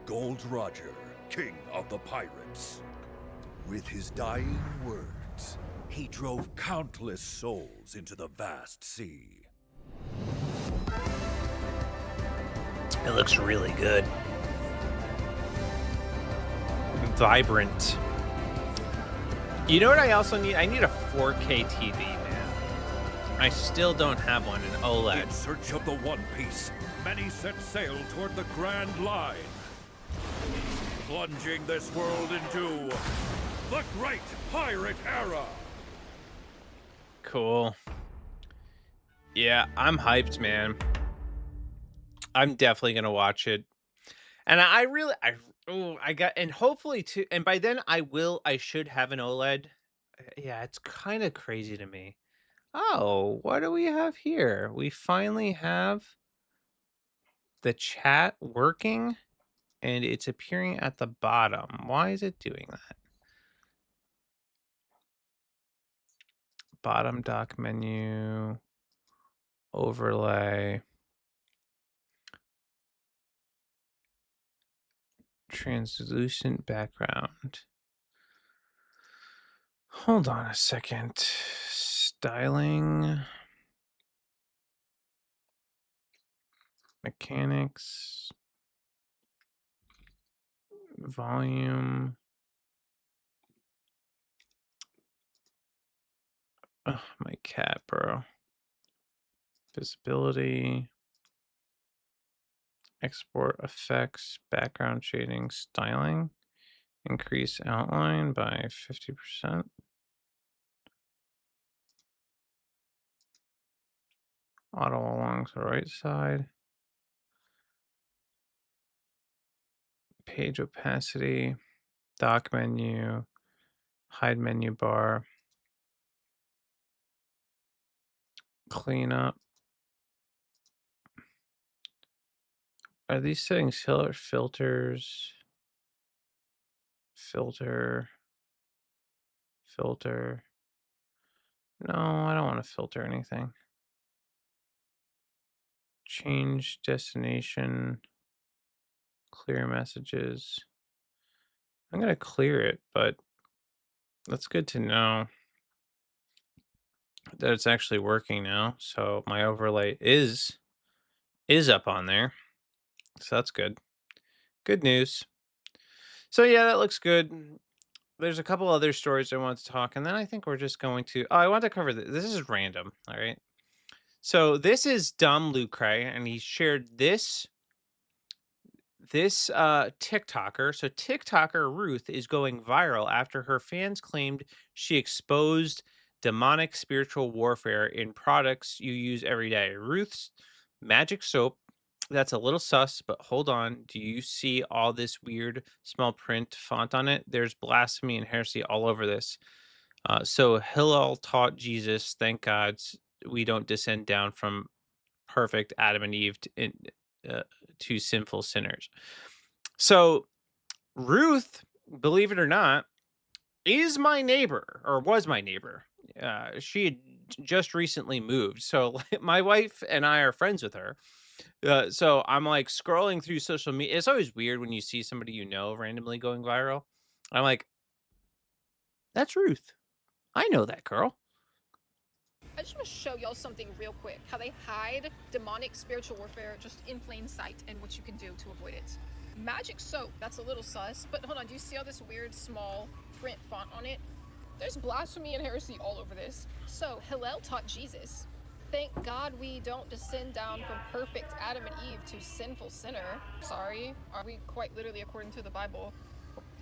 Gold Roger, king of the pirates. With his dying words, he drove countless souls into the vast sea. It looks really good. Vibrant. You know what I also need? I need a 4K TV, man. I still don't have one, an OLED. In search of the One Piece, many set sail toward the Grand Line, plunging this world into the Great Pirate Era. Cool. Yeah, I'm hyped, man. I'm definitely gonna watch it. And I got, and hopefully too, and by then I should have an OLED. Yeah, it's kind of crazy to me. Oh, what do we have here? We finally have the chat working and it's appearing at the bottom. Why is it doing that? Bottom dock menu, overlay, translucent background. Hold on a second. Styling. Mechanics. Volume. Oh, my cat, bro. Visibility. Export effects, background shading, styling. Increase outline by 50%. Auto along the right side. Page opacity, dock menu, hide menu bar, cleanup. Are these settings filters? Filter. No, I don't want to filter anything. Change destination. Clear messages. I'm going to clear it, but that's good to know that it's actually working now. So my overlay is up on there. So that's good. Good news. So yeah, that looks good. There's a couple other stories I want to talk, and then I think we're just going to. Oh, I want to cover this. This is random. All right. So this is Dom Lucre, and he shared this TikToker. So TikToker Ruth is going viral after her fans claimed she exposed demonic spiritual warfare in products you use every day. Ruth's magic soap. That's a little sus, but hold on. Do you see all this weird small print font on it? There's blasphemy and heresy all over this. So Hillel taught Jesus, thank God we don't descend down from perfect Adam and Eve to sinful sinners. So Ruth, believe it or not, is my neighbor or was my neighbor. She had just recently moved. So my wife and I are friends with her. So I'm like scrolling through social media. It's always weird when you see somebody you know randomly going viral. I'm like, that's Ruth. I know that girl. I just want to show y'all something real quick. How they hide demonic spiritual warfare just in plain sight and what you can do to avoid it. Magic soap, that's a little sus, but hold on, do you see all this weird small print font on it? There's blasphemy and heresy all over this. So Hillel taught Jesus. Thank God we don't descend down from perfect Adam and Eve to sinful sinner. Sorry, are we quite literally, according to the Bible,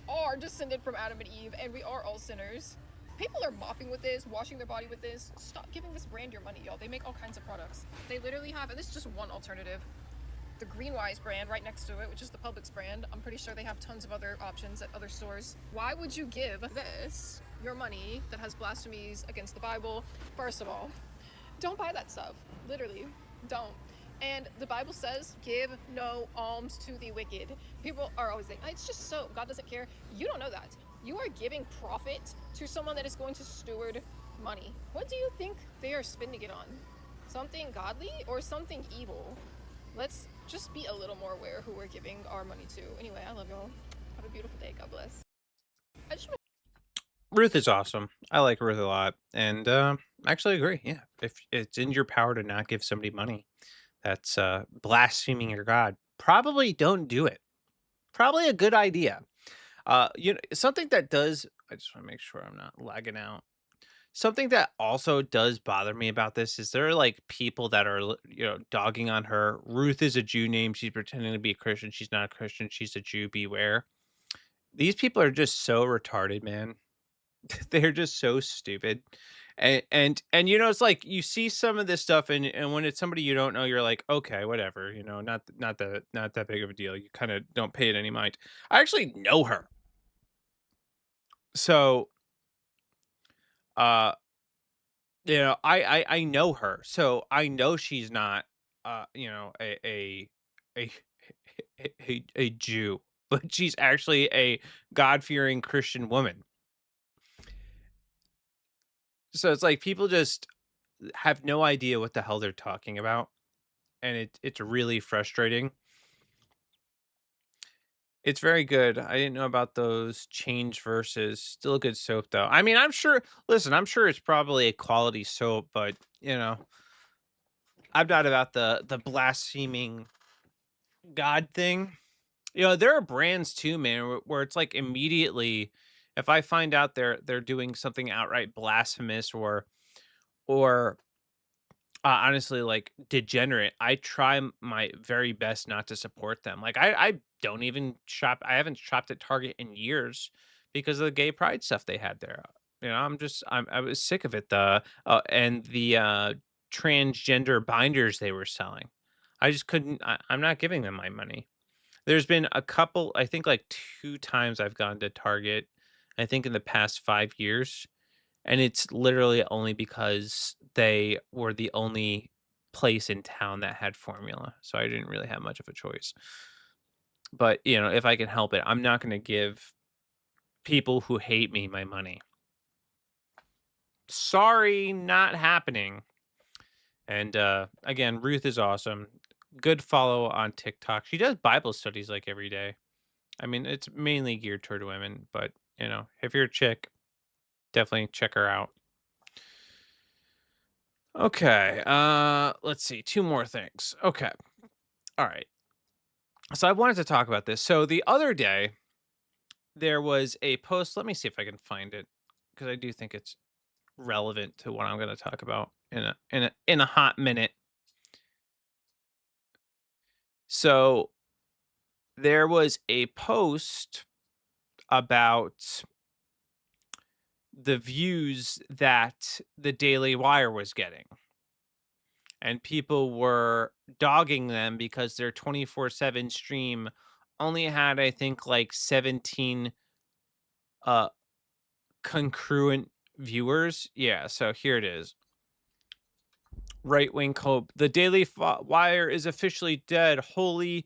are descended from Adam and Eve, and we are all sinners. People are mopping with this, washing their body with this. Stop giving this brand your money, y'all. They make all kinds of products. They literally have, and this is just one alternative, the Greenwise brand right next to it, which is the Publix brand. I'm pretty sure they have tons of other options at other stores. Why would you give this your money that has blasphemies against the Bible, first of all, don't buy that stuff. Literally, don't. And the Bible says, give no alms to the wicked. People are always like, it's just soap. God doesn't care. You don't know that. You are giving profit to someone that is going to steward money. What do you think they are spending it on? Something godly or something evil? Let's just be a little more aware who we're giving our money to. Anyway, I love y'all. Have a beautiful day. God bless. I just Ruth is awesome. I like Ruth a lot, and I actually agree. Yeah, if it's in your power to not give somebody money, that's blaspheming your God. Probably don't do it. Probably a good idea. Something that does. I just want to make sure I'm not lagging out. Something that also does bother me about this is there are like people that are, dogging on her. Ruth is a Jew name. She's pretending to be a Christian. She's not a Christian. She's a Jew. Beware. These people are just so retarded, man. They're just so stupid. And it's like you see some of this stuff and when it's somebody you don't know, you're like, okay, whatever, not that big of a deal. You kind of don't pay it any mind. I actually know her. So uh I know her. So I know she's not a a Jew, but she's actually a God-fearing Christian woman. So it's like people just have no idea what the hell they're talking about, and it's really frustrating. It's very good. I didn't know about those change verses. Still a good soap though. I mean, I'm sure listen, I'm sure it's probably a quality soap, but I'm not about the blaspheming God thing. There are brands too, man, where it's like immediately if I find out they're doing something outright blasphemous or honestly, like, degenerate, I try my very best not to support them. Like, I don't even shop I haven't shopped at Target in years because of the gay pride stuff they had there. I was sick of it, the transgender binders they were selling. I just couldn't I'm not giving them my money. There's been a couple I think, like, 2 times I've gone to Target, I think in the past 5 years, and it's literally only because they were the only place in town that had formula, so I didn't really have much of a choice. But, if I can help it, I'm not gonna give people who hate me my money. Sorry, not happening. And, again, Ruth is awesome. Good follow on TikTok. She does Bible studies, like, every day. I mean, it's mainly geared toward women, but, if you're a chick, definitely check her out. Okay, let's see, 2 more things. Okay. All right. So I wanted to talk about this. So the other day, there was a post. Let me see if I can find it because I do think it's relevant to what I'm going to talk about in a hot minute. So there was a post about the views that the Daily Wire was getting. And people were dogging them because their 24/7 stream only had, I think, like 17 uh concurrent viewers. Yeah, so here it is. Right wing cope. The Daily Wire is officially dead. Holy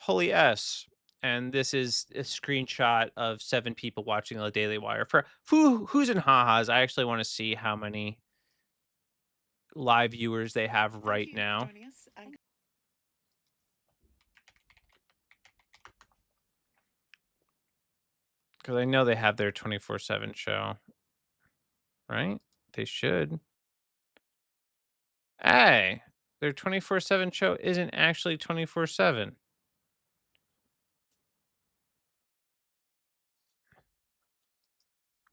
s. And this is a screenshot of 7 people watching the Daily Wire. For who's in ha-has, I actually want to see how many live viewers they have right now. Because I know they have their 24/7 show, right? They should. Hey, their 24/7 show isn't actually 24/7.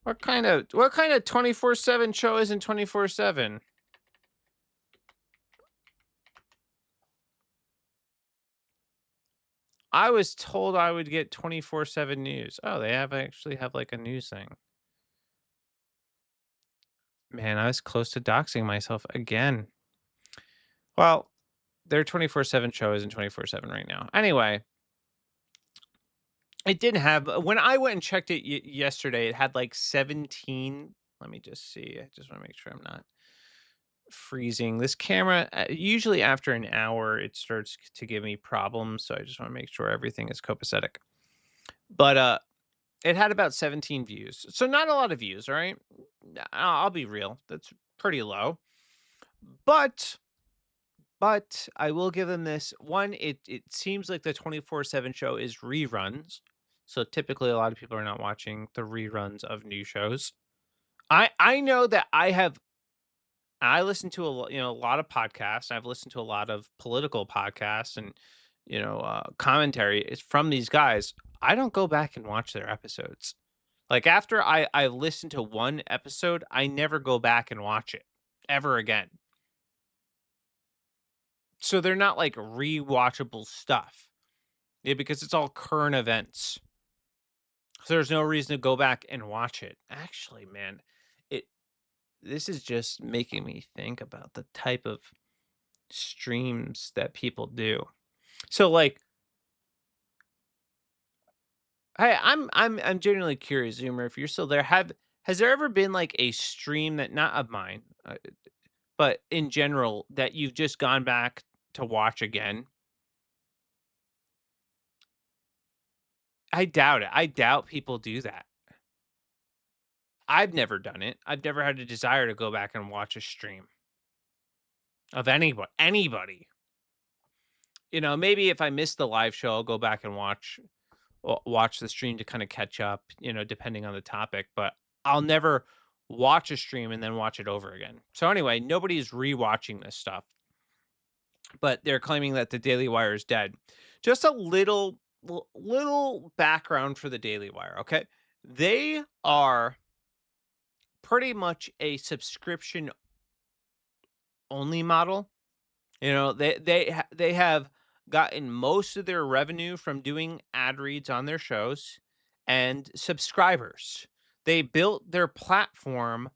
What kind of 24/7 show isn't 24/7? I was told I would get 24/7 news. Oh, they actually have like a news thing. Man, I was close to doxing myself again. Well, their 24/7 show isn't 24/7 right now. Anyway, It didn't have when I went and checked it yesterday, it had, like, 17. Let me just see. I just wanna make sure I'm not freezing. This camera, usually after an hour, it starts to give me problems, so I just wanna make sure everything is copacetic. But, it had about 17 views, so not a lot of views, alright? I'll be real, that's pretty low, but I will give them this. One, it seems like the 24/7 show is reruns, so typically a lot of people are not watching the reruns of new shows. I know that I listen to a lot of podcasts. I've listened to a lot of political podcasts and commentary is from these guys. I don't go back and watch their episodes. Like after I listen to one episode, I never go back and watch it ever again. So they're not like rewatchable stuff. Yeah, because it's all current events. So there's no reason to go back and watch it. Actually, man, it this is just making me think about the type of streams that people do. So like, I'm genuinely curious, Zoomer, if you're still there. Has there ever been like a stream that not of mine, but in general that you've just gone back to watch again? I doubt it. I doubt people do that. I've never done it. I've never had a desire to go back and watch a stream of anybody. Maybe if I miss the live show, I'll go back and watch the stream to kind of catch up, depending on the topic, but I'll never watch a stream and then watch it over again. So anyway, nobody's rewatching this stuff, but they're claiming that the Daily Wire is dead. Just a little background for the Daily Wire, okay? They are pretty much a subscription only model. They have gotten most of their revenue from doing ad reads on their shows and subscribers. They built their platform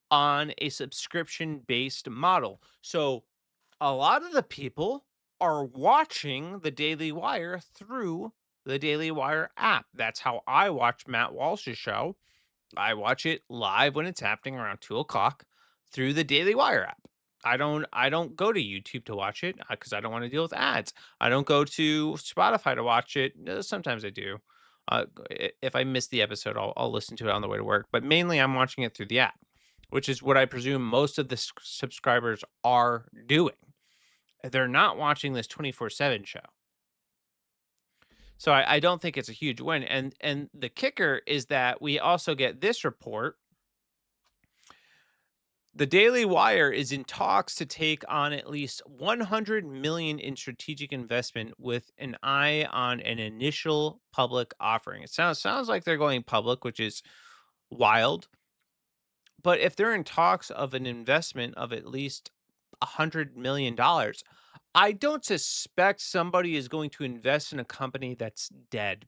on a subscription based model. So a lot of the people are watching the Daily Wire through the Daily Wire app. That's how I watch Matt Walsh's show. I watch it live when it's happening around 2 o'clock through the Daily Wire app. I don't go to YouTube to watch it because I don't want to deal with ads. I don't go to Spotify to watch it. Sometimes I do. If I miss the episode, I'll listen to it on the way to work. But mainly, I'm watching it through the app, which is what I presume most of the subscribers are doing. They're not watching this 24/7 show. So I don't think it's a huge win. And the kicker is that we also get this report. The Daily Wire is in talks to take on at least 100 million in strategic investment with an eye on an initial public offering. It sounds like they're going public, which is wild. But if they're in talks of an investment of at least $100 million, I don't suspect somebody is going to invest in a company that's dead.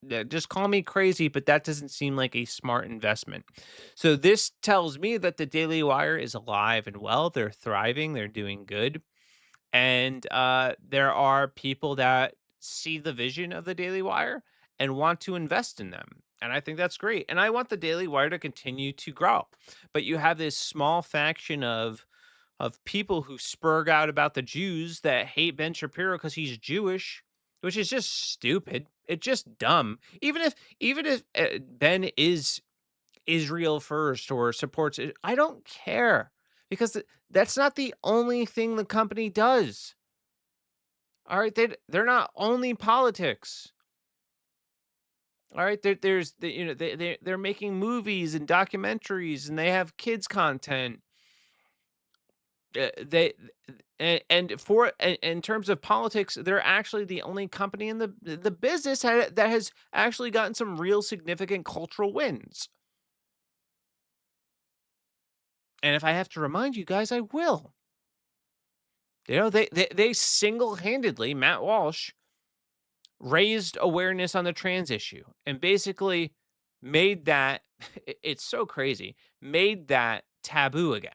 Yeah, just call me crazy, but that doesn't seem like a smart investment. So this tells me that the Daily Wire is alive and well. They're thriving. They're doing good, and there are people that see the vision of the Daily Wire and want to invest in them. And I think that's great. And I want the Daily Wire to continue to grow. But you have this small faction of people who spurg out about the Jews that hate Ben Shapiro because he's Jewish, which is just stupid. It's just dumb. Even if Ben is Israel first or supports it, I don't care because that's not the only thing the company does. All right, they're not only politics. All right, there's they're making movies and documentaries and they have kids content. They and for in terms of politics, they're actually the only company in the business that has actually gotten some real significant cultural wins. And if I have to remind you guys, I will. They single-handedly, Matt Walsh raised awareness on the trans issue and basically made that it's so crazy, made that taboo again.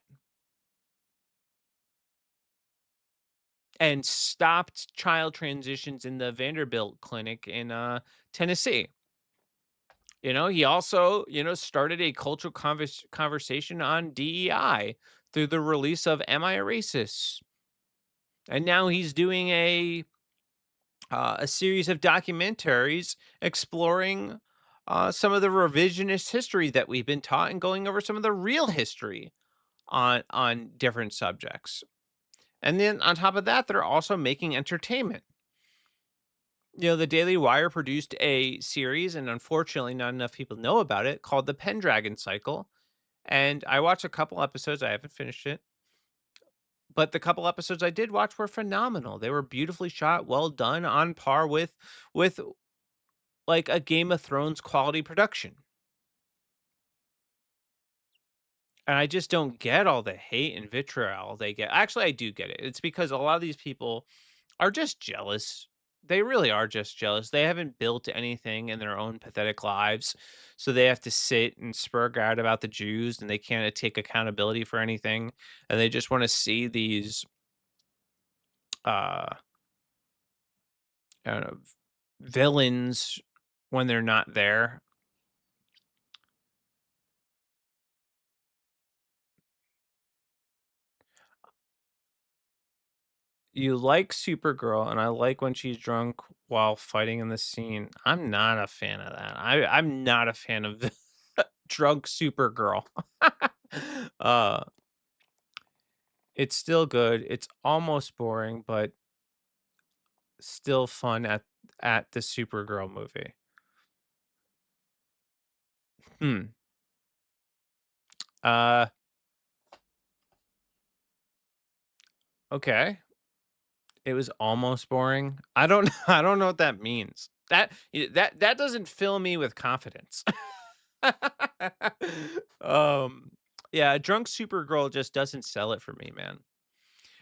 and stopped child transitions in the Vanderbilt clinic in Tennessee. He also, started a cultural conversation on DEI through the release of Am I a Racist? And now he's doing a series of documentaries exploring some of the revisionist history that we've been taught and going over some of the real history on different subjects. And then on top of that, they're also making entertainment. The Daily Wire produced a series, and unfortunately, not enough people know about it, called the Pendragon Cycle. And I watched a couple episodes. I haven't finished it, but the couple episodes I did watch were phenomenal. They were beautifully shot, well done, on par with like a Game of Thrones quality production. And I just don't get all the hate and vitriol they get. Actually, I do get it. It's because a lot of these people are just jealous. They really are just jealous. They haven't built anything in their own pathetic lives. So they have to sit and spurg out about the Jews and they can't take accountability for anything. And they just want to see these uh I don't know, villains when they're not there. You like Supergirl, and I like when she's drunk while fighting in the scene. I'm not a fan of that. I'm not a fan of the drunk Supergirl. uh, it's still good. It's almost boring, but still fun at the Supergirl movie. Hmm. Uh. Okay. It was almost boring. I don't. I don't know what that means. That doesn't fill me with confidence. um. Yeah, a drunk Supergirl just doesn't sell it for me, man.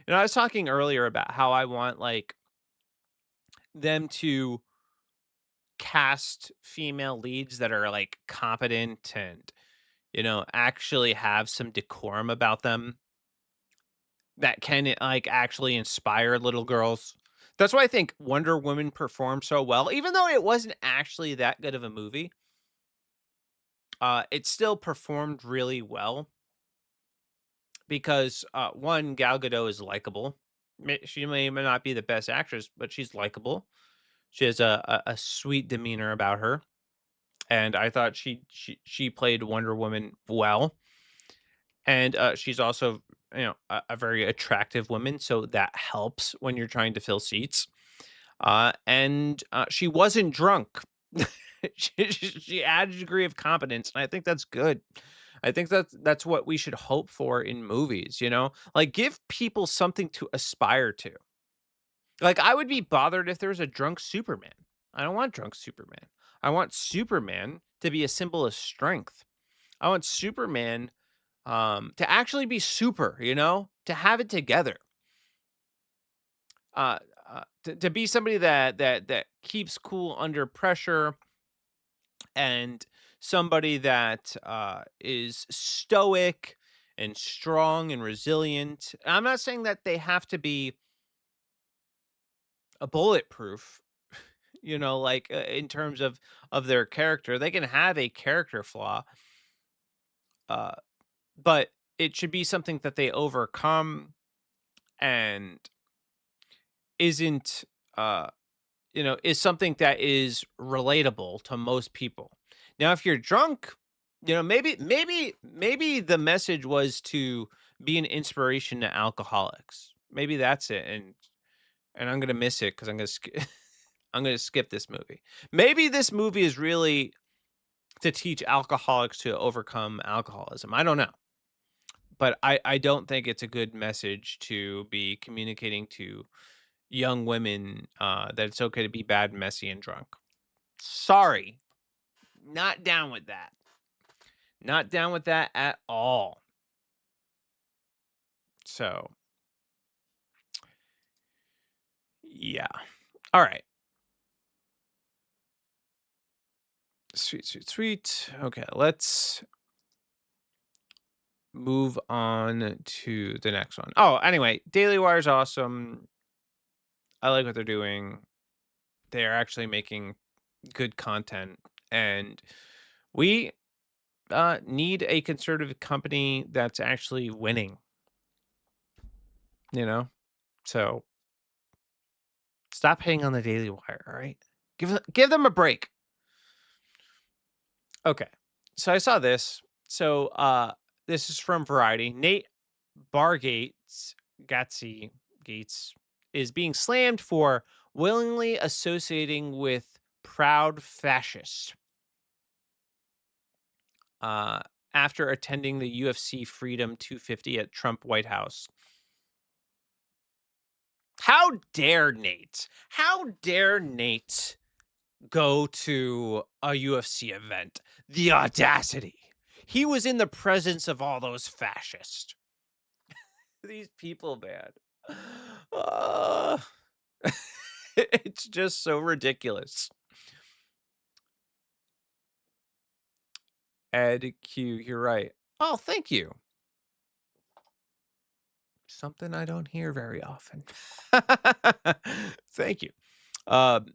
I was talking earlier about how I want like them to cast female leads that are like competent and actually have some decorum about them that can like actually inspire little girls. That's why I think Wonder Woman performed so well, even though it wasn't actually that good of a movie. It still performed really well because one, Gal Gadot is likable. She may not be the best actress, but she's likable. She has a sweet demeanor about her, and I thought she played Wonder Woman well. And she's also a very attractive woman, so that helps when you're trying to fill seats. And she wasn't drunk. She added a degree of competence, and I think that's good. I think that's what we should hope for in movies. Like give people something to aspire to. Like, I would be bothered if there was a drunk Superman. I don't want drunk Superman. I want Superman to be a symbol of strength. I want Superman to actually be super, to have it together. Uh, to be somebody that keeps cool under pressure and somebody that is stoic and strong and resilient. I'm not saying that they have to be a bulletproof, like in terms of their character. They can have a character flaw, uh, but it should be something that they overcome and isn't is something that is relatable to most people. Now, if you're drunk, maybe the message was to be an inspiration to alcoholics. Maybe that's it, and I'm gonna miss it because I'm gonna I'm gonna skip this movie. Maybe this movie is really to teach alcoholics to overcome alcoholism. I don't know, but I don't think it's a good message to be communicating to young women that it's okay to be bad, messy, and drunk. Sorry, not down with that. Not down with that at all. So, yeah. All right. Sweet, sweet, sweet. Okay, let's move on to the next one. Oh, anyway, Daily Wire is awesome. I like what they're doing. They're actually making good content, and we need a conservative company that's actually winning, you know? So stop hating on the Daily Wire, all right? Give them a break. Okay. So I saw this. So this is from Variety. Nate Bargates Gatsy Gates is being slammed for willingly associating with proud fascists uh, after attending the UFC Freedom 250 at Trump White House. How dare Nate? How dare Nate go to a UFC event? The audacity. He was in the presence of all those fascists. These people, man. Uh, it's just so ridiculous. Ed Q, you're right. Oh, thank you. Something I don't hear very often. Thank you. Um,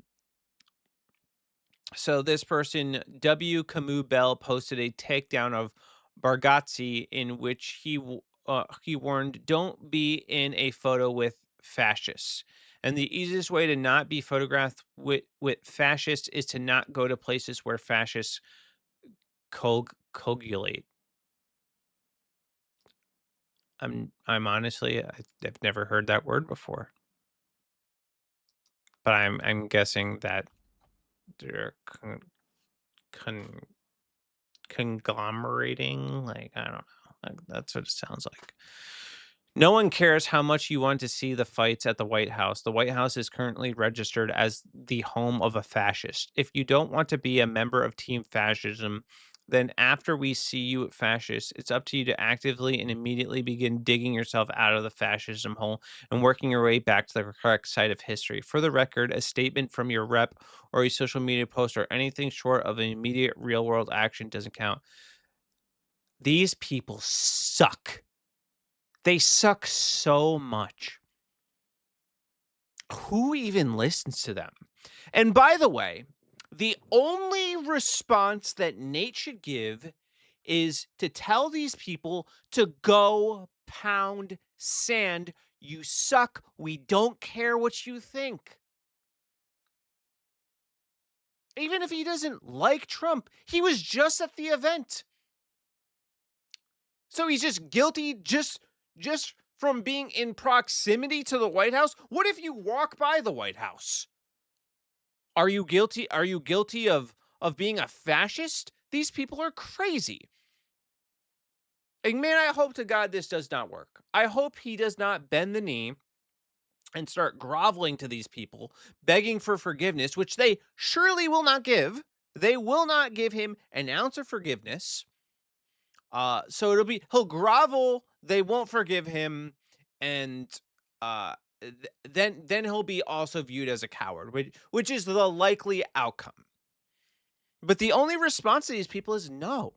so this person, W. Camus Bell, posted a takedown of Bargatze in which he warned, "Don't be in a photo with fascists." And the easiest way to not be photographed with fascists is to not go to places where fascists coagulate. I'm honestly, I've never heard that word before, but I'm guessing that they're con conglomerating, like, I don't know, like, that's what it sounds like. No one cares how much you want to see the fights at the White House. The White House is currently registered as the home of a fascist. If you don't want to be a member of Team Fascism, then after we see you at fascists, it's up to you to actively and immediately begin digging yourself out of the fascism hole and working your way back to the correct side of history. For the record, a statement from your rep or a social media post or anything short of an immediate real world action doesn't count. These people suck. They suck so much. Who even listens to them? And by the way, the only response that Nate should give is to tell these people to go pound sand. You suck. We don't care what you think. Even if he doesn't like Trump, he was just at the event. So he's just guilty just from being in proximity to the White House. What if you walk by the White House? Are you guilty? Are you guilty of being a fascist? These people are crazy. And man, I hope to God this does not work. I hope he does not bend the knee and start groveling to these people, begging for forgiveness, which they surely will not give. They will not give him an ounce of forgiveness. So he'll grovel, they won't forgive him, and then he'll be also viewed as a coward, which is the likely outcome. But the only response to these people is no.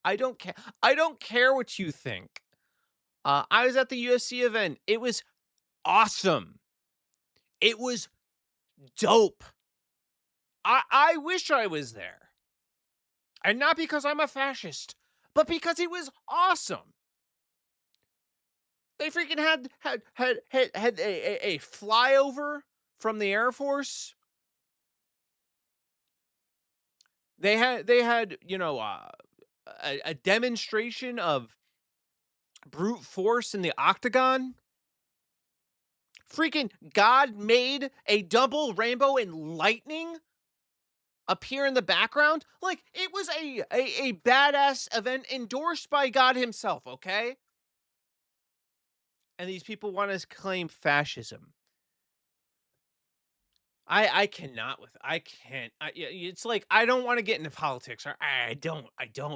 I don't care. I don't care what you think. I was at the UFC event. It was awesome. It was dope. I wish I was there. And not because I'm a fascist, but because it was awesome. They freaking had a flyover from the Air Force. They had a demonstration of brute force in the octagon. Freaking God made a double rainbow and lightning appear in the background. Like, it was a badass event endorsed by God himself, okay? And these people want to claim fascism. I cannot with I can't. It's like I don't want to get into politics, or I don't.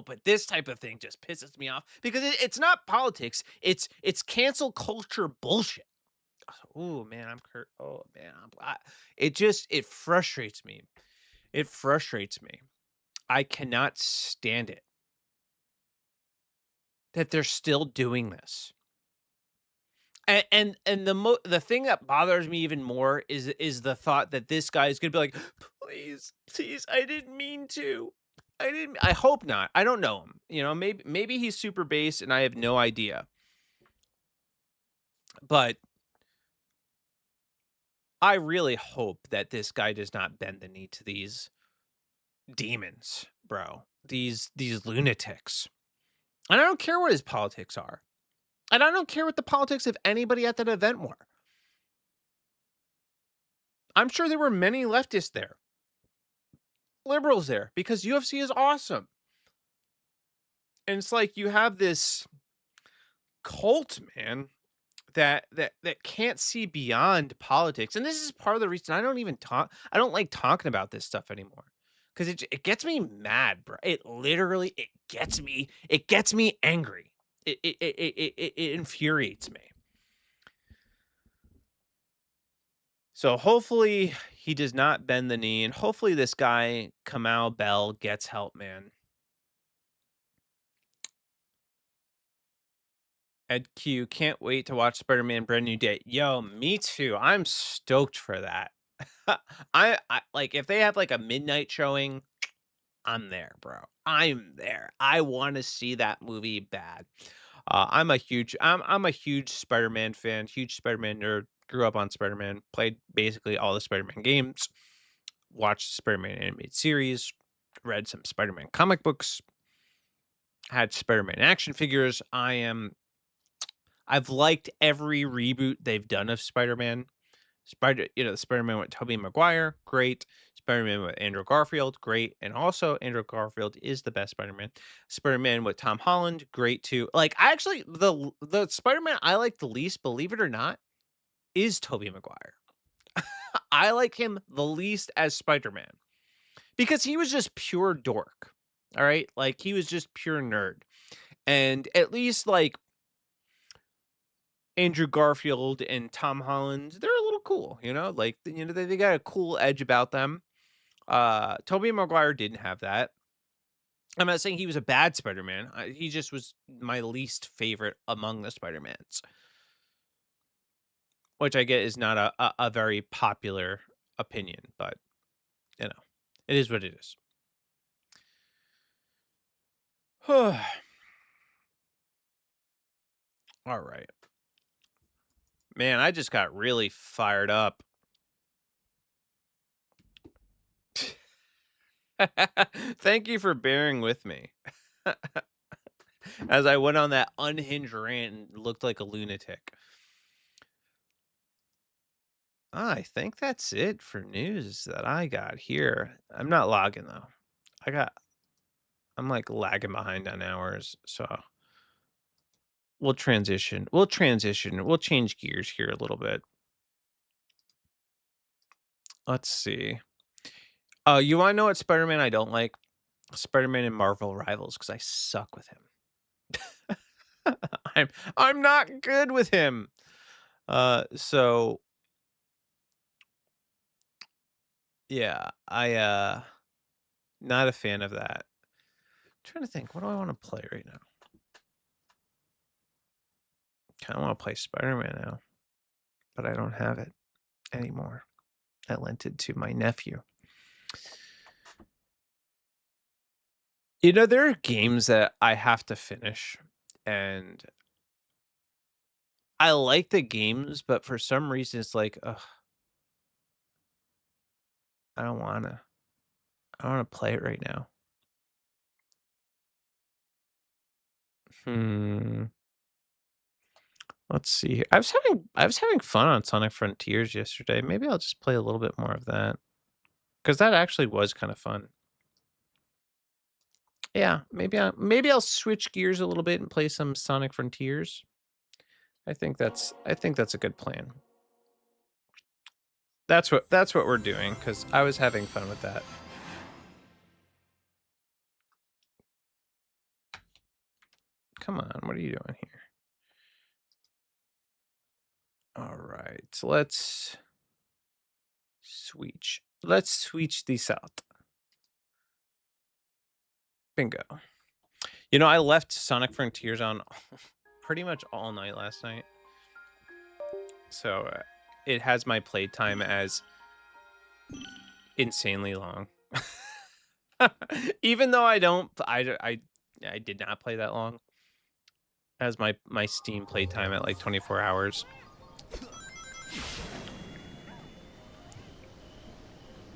But this type of thing just pisses me off because it's not politics. It's cancel culture bullshit. Oh man, I'm hurt. Oh man, it frustrates me. It frustrates me. I cannot stand it that they're still doing this. And the thing that bothers me even more is the thought that this guy is gonna be like, "Please, please, I didn't mean to. I hope not. I don't know him. You know, maybe he's super based and I have no idea. But I really hope that this guy does not bend the knee to these demons, bro. These lunatics. And I don't care what his politics are. And I don't care what the politics of anybody at that event were. I'm sure there were many leftists there, liberals there, because UFC is awesome. And it's like you have this cult, man, that can't see beyond politics. And this is part of the reason I don't like talking about this stuff anymore. Because it gets me mad, bro. It gets me angry. It infuriates me. So hopefully he does not bend the knee, and hopefully this guy, Kamau Bell, gets help, man. Ed Q, can't wait to watch Spider-Man Brand New Day. Yo, me too. I'm stoked for that. I like if they have like a midnight showing, I'm there, bro. I'm there. I want to see that movie bad. I'm a huge Spider-Man fan, huge Spider-Man nerd. Grew up on Spider-Man, played basically all the Spider-Man games, watched Spider-Man animated series, read some Spider-Man comic books, had Spider-Man action figures. I've liked every reboot they've done of Spider-Man. The Spider-Man with Tobey Maguire, great. Spider-Man with Andrew Garfield, great. And also Andrew Garfield is the best Spider-Man. Spider-Man with Tom Holland, great too. Like I actually the Spider-Man I like the least, believe it or not, is Tobey Maguire. I like him the least as Spider-Man because he was just pure dork. All right? Like he was just pure nerd. And at least like Andrew Garfield and Tom Holland, they're a little cool, you know? Like, they got a cool edge about them. Tobey Maguire didn't have that. I'm not saying he was a bad Spider-Man. He just was my least favorite among the Spider-Mans, which I get is not a very popular opinion, but you know, it is what it is. All right. Man, I just got really fired up. Thank you for bearing with me. As I went on that unhinged rant and looked like a lunatic. I think that's it for news that I got here. I'm not logging though. I'm like lagging behind on hours, so we'll transition. We'll transition. We'll change gears here a little bit. Let's see. You want to know what Spider-Man I don't like? Spider-Man and Marvel Rivals because I suck with him. I'm not good with him. So yeah, not a fan of that. Trying to think, what do I want to play right now? Kind of want to play Spider-Man now, but I don't have it anymore. I lent it to my nephew. There are games that I have to finish, and I like the games, but for some reason it's like, ugh, I don't wanna. I don't wanna play it right now. Hmm. Let's see. I was having fun on Sonic Frontiers yesterday. Maybe I'll just play a little bit more of that because that actually was kind of fun. Yeah, maybe I'll switch gears a little bit and play some Sonic Frontiers. I think that's a good plan. That's what we're doing because I was having fun with that. Come on, what are you doing here? All right, so let's switch. Let's switch this out. Bingo. I left Sonic Frontiers on pretty much all night last night. So it has my playtime as insanely long. Even though I did not play that long. As my Steam playtime at like 24 hours.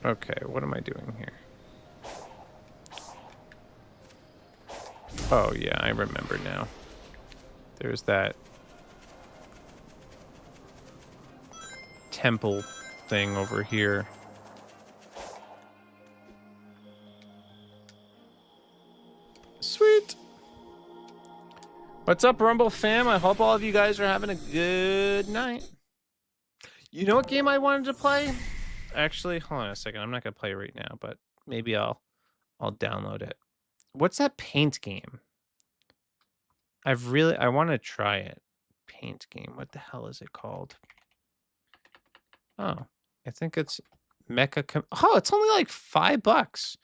Okay, what am I doing here? Oh yeah, I remember now. There's that temple thing over here. Sweet. What's up, Rumble fam? I hope all of you guys are having a good night. You know what game I wanted to play? Actually, hold on a second. I'm not gonna play it right now, but maybe I'll download it. What's that paint game? I want to try it. Paint game. What the hell is it called? Oh, I think it's Oh, it's only like $5.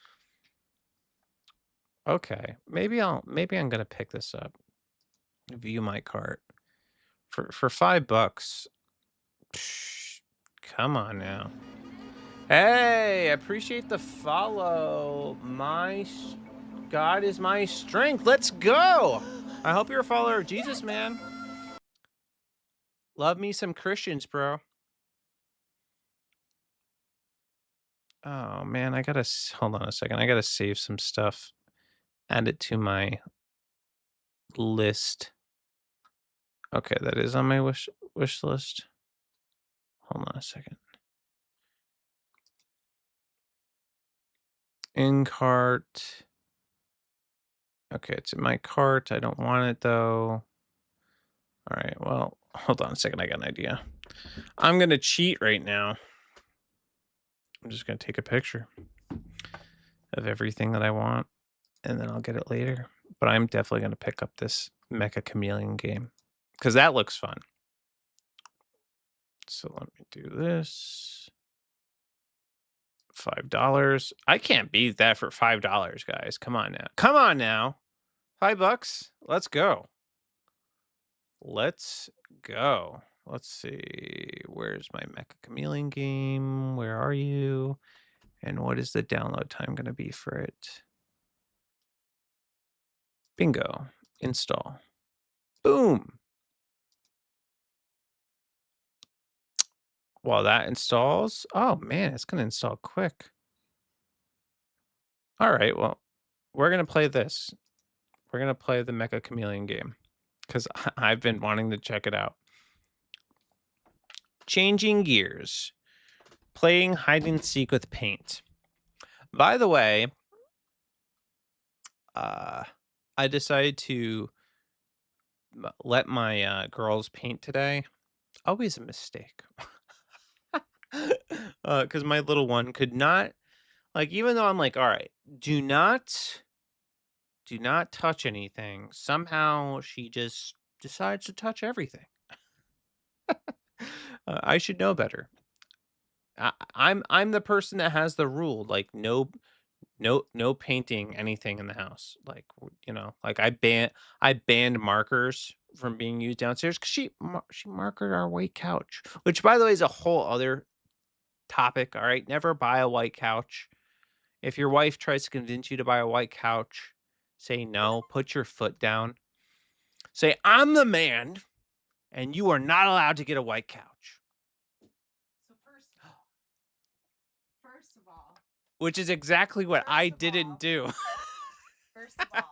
Okay, maybe I'm gonna pick this up. View my cart for $5. Psh, come on now. Hey, appreciate the follow. God is my strength. Let's go. I hope you're a follower of Jesus, man. Love me some Christians, bro. Oh man, hold on a second. I gotta save some stuff. Add it to my list. Okay, that is on my wish list. Hold on a second. In cart. Okay, it's in my cart. I don't want it though. All right, well, hold on a second. I got an idea. I'm gonna cheat right now. I'm just gonna take a picture of everything that I want, and then I'll get it later. But I'm definitely gonna pick up this Mecha Chameleon game because that looks fun. So let me do this. $5. I can't beat that for $5, guys. Come on now. Come on now. $5. Let's go. Let's go. Let's see. Where's my Mecha Chameleon game? Where are you? And what is the download time going to be for it? Bingo. Install. Boom. While that installs, oh man, it's going to install quick. All right, well, we're going to play this. We're going to play the Mecha Chameleon game because I've been wanting to check it out. Changing gears. Playing hide and seek with paint. By the way, I decided to let my girls paint today. Always a mistake. Because my little one could not, like, even though I'm like, all right, do not touch anything. Somehow she just decides to touch everything. I should know better. I'm the person that has the rule, like no painting anything in the house. Like like I banned markers from being used downstairs because she markered our white couch, which by the way is a whole other topic. All right, never buy a white couch. If your wife tries to convince you to buy a white couch, say no. Put your foot down. Say I'm the man, and you are not allowed to get a white couch. So first of all, Which is exactly what I didn't do. First of all,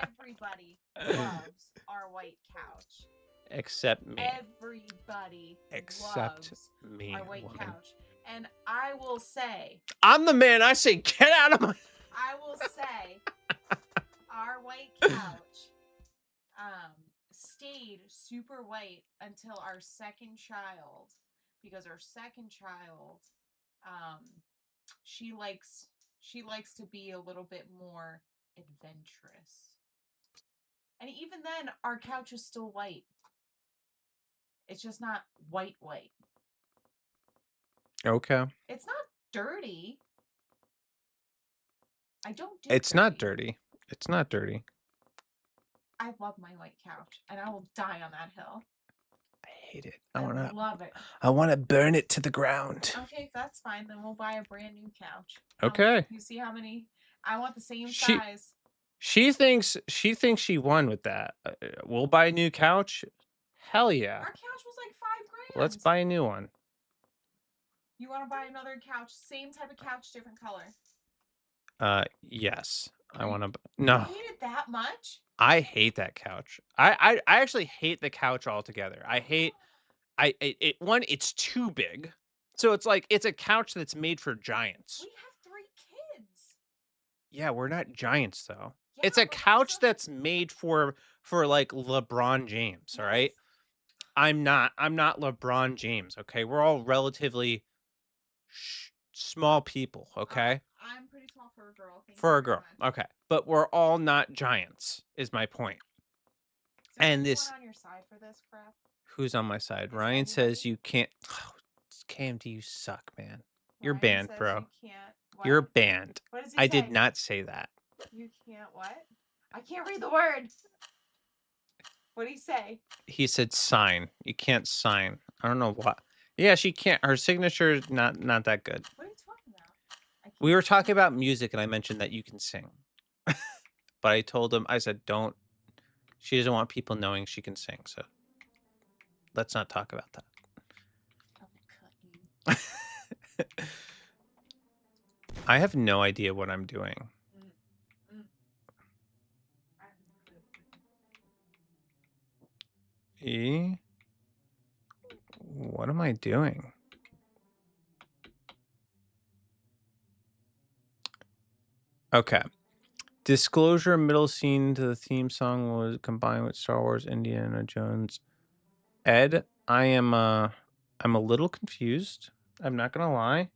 everybody loves our white couch. Except me. Everybody Except loves me, our white woman. couch. And I will say, I'm the man. I say, get out of my... I will say, our white couch stayed super white until our second child, because our second child, she likes to be a little bit more adventurous. And even then, our couch is still white. It's just not white. Okay. It's not dirty. I don't do It's not dirty. It's not dirty. I love my white couch, and I will die on that hill. I hate it. I love it. I wanna burn it to the ground. Okay, that's fine. Then we'll buy a brand new couch. Okay. You see how many? I want the same She size. she thinks she won with that. We'll buy a new couch. Hell yeah. Our couch was like $5 Let's grand. buy a new one. You want to buy another couch? Same type of couch, different color. Yes. I You- want to. You No, hate it that much? I hate that couch. I actually hate the couch altogether. I hate. One. It's too big. So it's like it's a couch that's made for giants. We have 3 kids. Yeah, we're not giants though. Yeah, It's a but we couch still- that's made for like LeBron James. All right. Yes. I'm not LeBron James. Okay, we're all relatively small people. Okay. I'm pretty small for a girl. Thank For you a very girl. much. Okay. But we're all not giants, is my point. Is there And anyone this, on your side for this crap? who's on my side? Is Ryan says anybody? you can't. Oh, KMD, you suck, man. You're Ryan banned, says bro. You can't. What? You're banned. What does he I say? did not say that. You can't what? I can't read the word. What did he say? He said sign. You can't sign. I don't know what. Yeah, she can't. Her signature is not that good. What are you talking about? We were talking about music, and I mentioned that you can sing. But I told him, I said, don't. She doesn't want people knowing she can sing, so let's not talk about that. I will cut you. I have no idea what I'm doing. What am I doing? Okay. Disclosure middle scene to the theme song was combined with Star Wars Indiana Jones. Ed, I'm a little confused. I'm not gonna lie.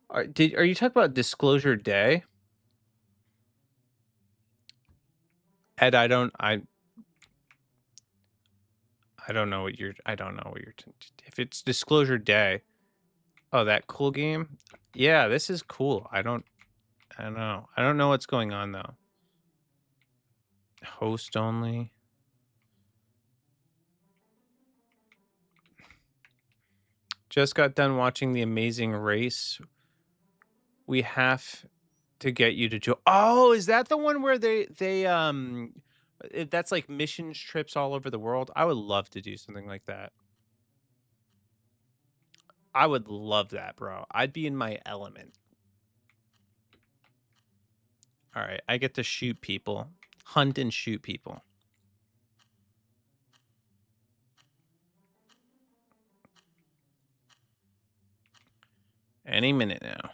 Are you talking about Disclosure Day? Ed, I don't know what you're if it's Disclosure Day. Oh, that cool game? Yeah, this is cool. I don't know. I don't know what's going on though. Host only. Just got done watching The Amazing Race. We have to get you to join. Oh, is that the one where they that's like missions trips all over the world? I would love to do something like that. I would love that, bro. I'd be in my element. All right, I get to shoot people. Hunt and shoot people. Any minute now.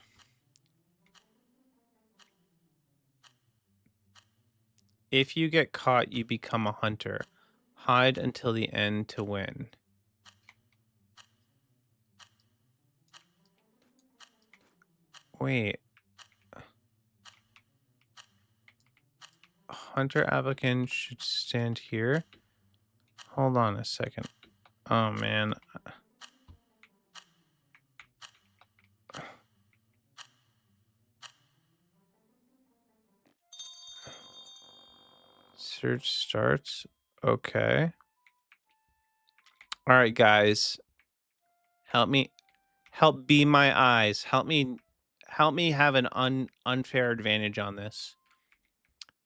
If you get caught, you become a hunter. Hide until the end to win. Wait. Hunter applicant should stand here. Hold on a second. Oh, man. Search starts. Okay. All right, guys. Help me. Help be my eyes. Help me have an unfair advantage on this.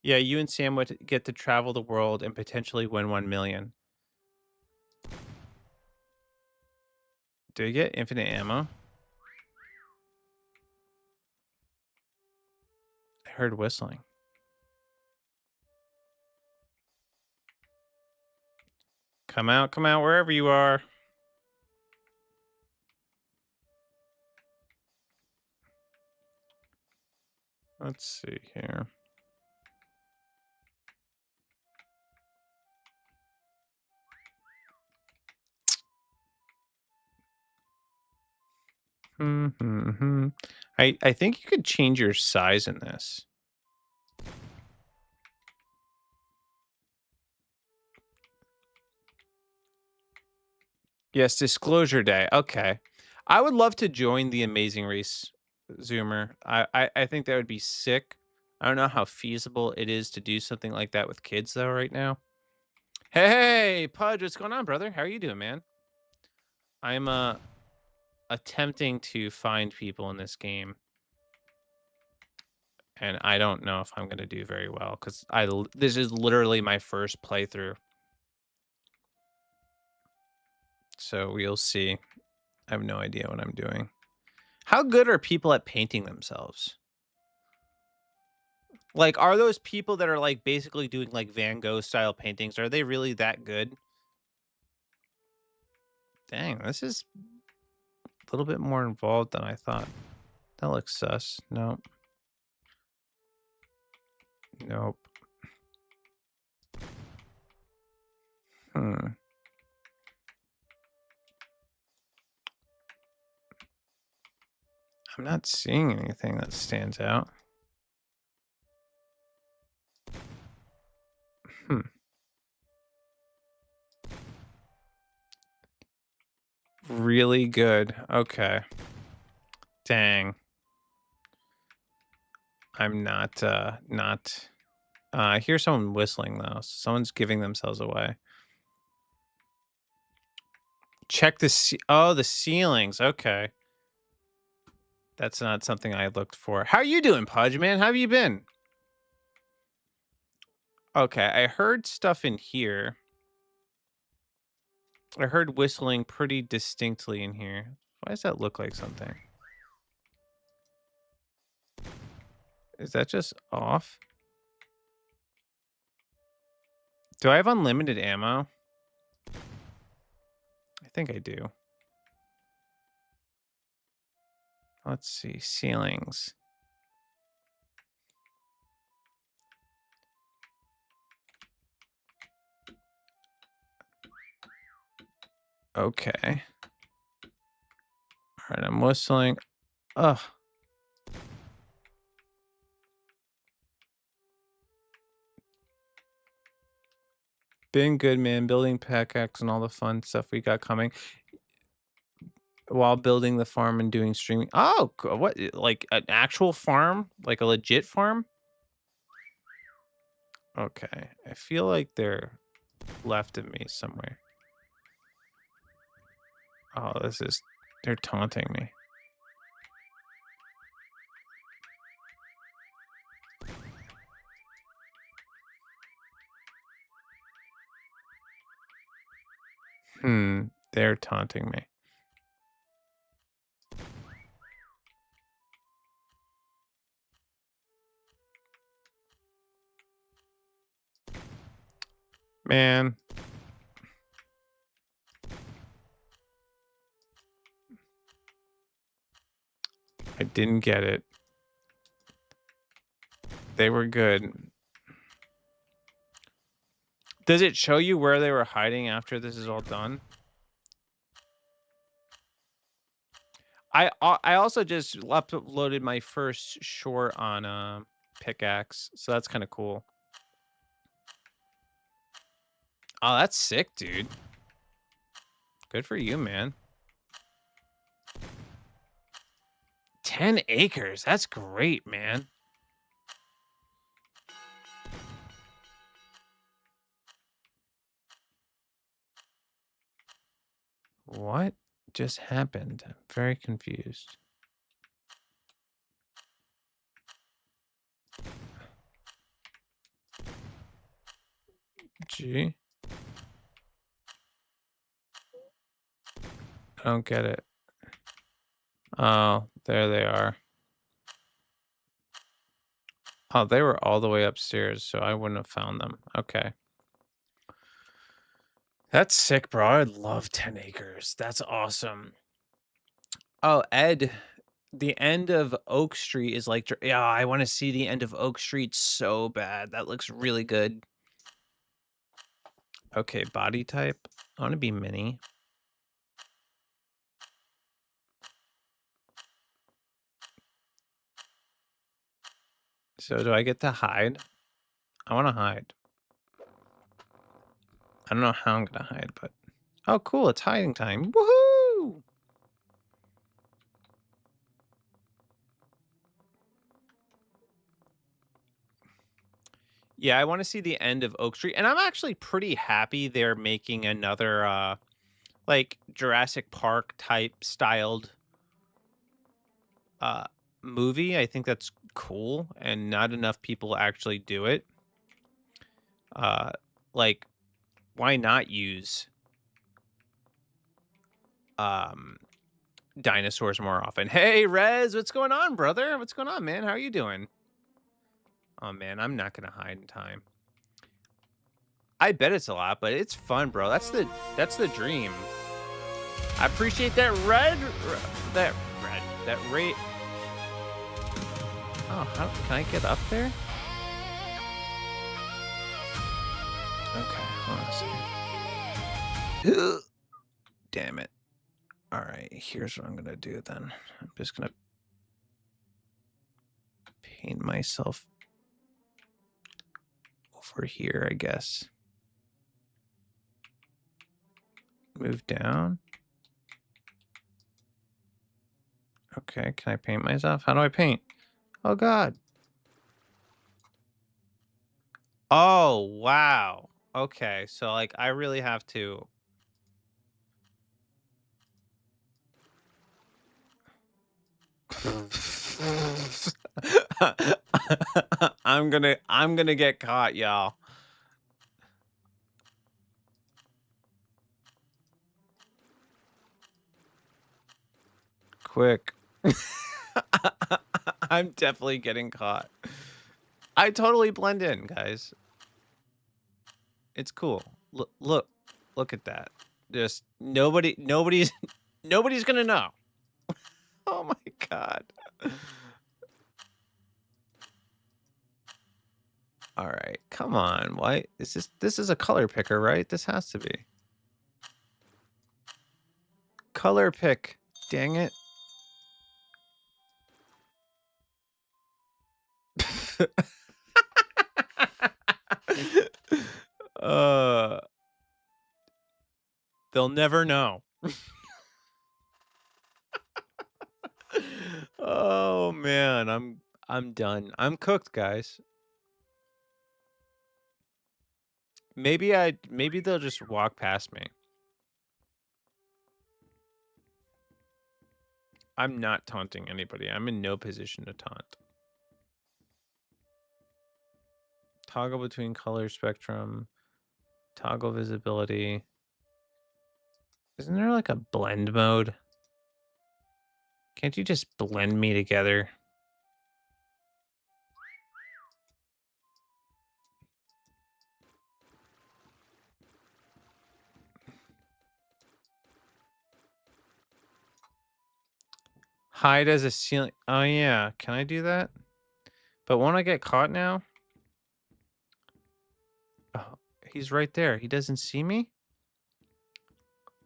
Yeah, you and Sam would get to travel the world and potentially win 1 million. Do you get infinite ammo? I heard whistling. Come out, wherever you are. Let's see here. I think you could change your size in this. Yes, disclosure day. Okay. I would love to join the Amazing Race, Zoomer. I think that would be sick. I don't know how feasible it is to do something like that with kids though right now. Hey, Pudge, what's going on, brother? How are you doing, man? I'm attempting to find people in this game, and I don't know if I'm gonna do very well because this is literally my first playthrough. So we'll see. I have no idea what I'm doing. How good are people at painting themselves? Like, are those people that are like basically doing like Van Gogh style paintings? Are they really that good? Dang, this is a little bit more involved than I thought. That looks sus. Nope. Nope. Hmm. I'm not seeing anything that stands out. Hmm. Really good. Okay. Dang. I'm not I hear someone whistling though. Someone's giving themselves away. Check oh, the ceilings. Okay. That's not something I looked for. How you doing, Pudge, man? How have you been? Okay, I heard stuff in here. I heard whistling pretty distinctly in here. Why does that look like something? Is that just off? Do I have unlimited ammo? I think I do. Let's see. Ceilings. Okay. All right, I'm whistling. Ugh. Been good, man. Building pickaxe and all the fun stuff we got coming while building the farm and doing streaming. Oh, what? Like an actual farm? Like a legit farm? Okay. I feel like they're left of me somewhere. Oh, they're taunting me. They're taunting me. Man. I didn't get it. They were good. Does it show you where they were hiding after this is all done? I also just uploaded my first short on pickaxe, so that's kind of cool. Oh, that's sick, dude. Good for you, man. 10 acres. That's great, man. What just happened? I'm very confused. Gee. I don't get it. Oh, there they are. Oh, they were all the way upstairs, so I wouldn't have found them. Okay. That's sick, bro. I'd love 10 acres. That's awesome. Oh, Ed, the end of Oak Street is like, yeah, I want to see the end of Oak Street so bad. That looks really good. Okay, body type. I want to be mini. So do I get to hide? I want to hide. I don't know how I'm going to hide, but... Oh, cool. It's hiding time. Woohoo! Yeah, I want to see the end of Oak Street, and I'm actually pretty happy they're making another like Jurassic Park type styled uh movie. I think that's cool, and not enough people actually do it. Uh like why not use um dinosaurs more often? Hey Rez, what's going on, brother? What's going on, man? How are you doing? Oh man, I'm not gonna hide in time. I bet it's a lot, but it's fun, bro. That's the dream. I appreciate that that rate. Oh, how can I get up there? Okay, hold on a second. Damn it. All right, here's what I'm gonna do then. I'm just gonna paint myself over here, I guess. Move down. Okay, can I paint myself? How do I paint? Oh God. Oh wow. Okay, so like I really have to. I'm gonna get caught, y'all. Quick. I'm definitely getting caught. I totally blend in, guys. It's cool. Look at that. Just nobody's nobody's gonna know. Oh my God. All right, come on. Why is this is a color picker, right? This has to be. Color pick. Dang it. uh they'll never know. Oh man, I'm done. I'm cooked, guys. Maybe they'll just walk past me. I'm not taunting anybody. I'm in no position to taunt. Toggle between color spectrum. Toggle visibility. Isn't there like a blend mode? Can't you just blend me together? Hide as a ceiling. Oh yeah, can I do that? But won't I get caught now? Oh, he's right there. He doesn't see me?